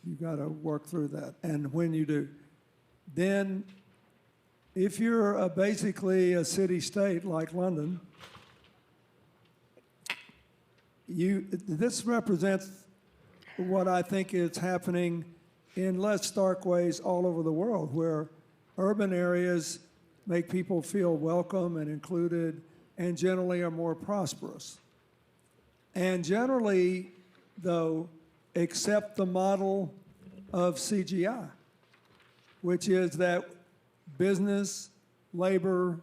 You've got to work through that. And when you do, then if you're basically a city-state like London, this represents what I think is happening in less stark ways all over the world, where urban areas make people feel welcome and included and generally are more prosperous. And generally, though, accept the model of CGI, which is that business, labor,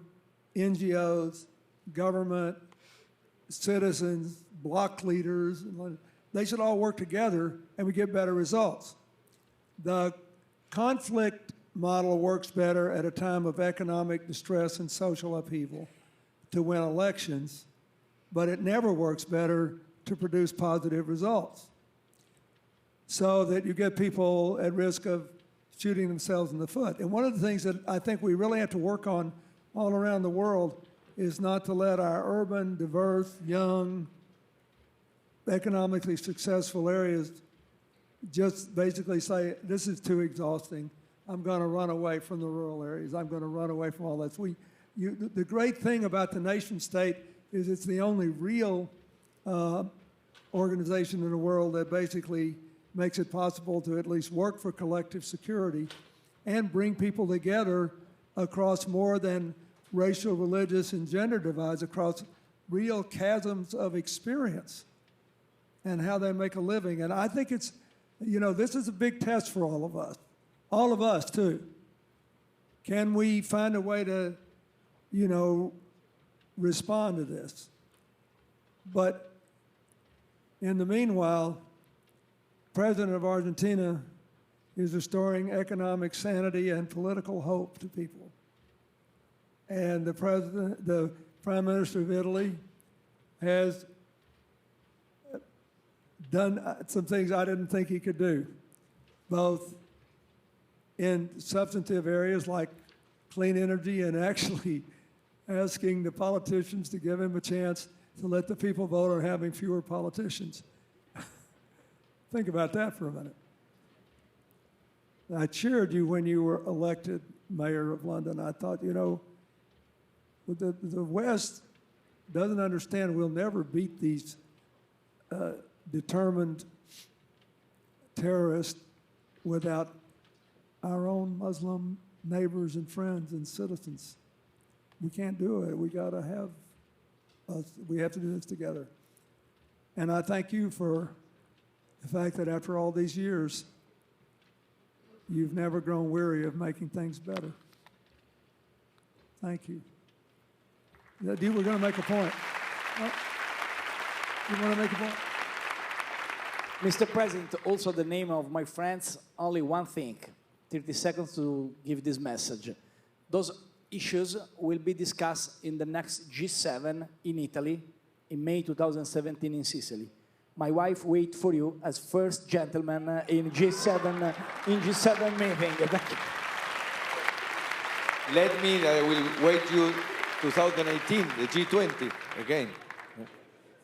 NGOs, government, citizens, bloc leaders, they should all work together and we get better results. The conflict model works better at a time of economic distress and social upheaval to win elections, but it never works better to produce positive results. So that you get people at risk of shooting themselves in the foot. And one of the things that I think we really have to work on all around the world is not to let our urban, diverse, young, economically successful areas just basically say, this is too exhausting. I'm going to run away from the rural areas. I'm going to run away from all this. The great thing about the nation state is it's the only real organization in the world that basically makes it possible to at least work for collective security and bring people together across more than racial, religious, and gender divides, across real chasms of experience and how they make a living. And I think it's, this is a big test for all of us too. Can we find a way to, respond to this? But in the meanwhile, President of Argentina is restoring economic sanity and political hope to people. And the Prime Minister of Italy has done some things I didn't think he could do, both in substantive areas like clean energy and actually asking the politicians to give him a chance to let the people vote on having fewer politicians. Think about that for a minute. I cheered you when you were elected mayor of London. I thought, the West doesn't understand we'll never beat these determined terrorists without our own Muslim neighbors and friends and citizens. We can't do it. We got to have We have to do this together. And I thank you for the fact that after all these years, you've never grown weary of making things better. Thank you. We're going to make a point. You want to make a point?
Mr. President, also the name of my friends, only one thing, 30 seconds to give this message. Those issues will be discussed in the next G7 in Italy in May 2017 in Sicily. My wife waits for you as first gentleman in G7 meeting.
Let me, I will wait you 2018, the G20 again.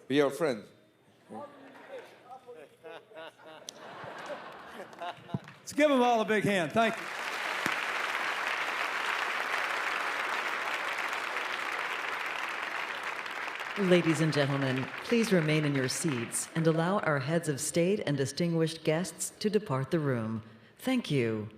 Be your friend.
Let's give them all a big hand. Thank you.
Ladies and gentlemen, please remain in your seats and allow our heads of state and distinguished guests to depart the room. Thank you.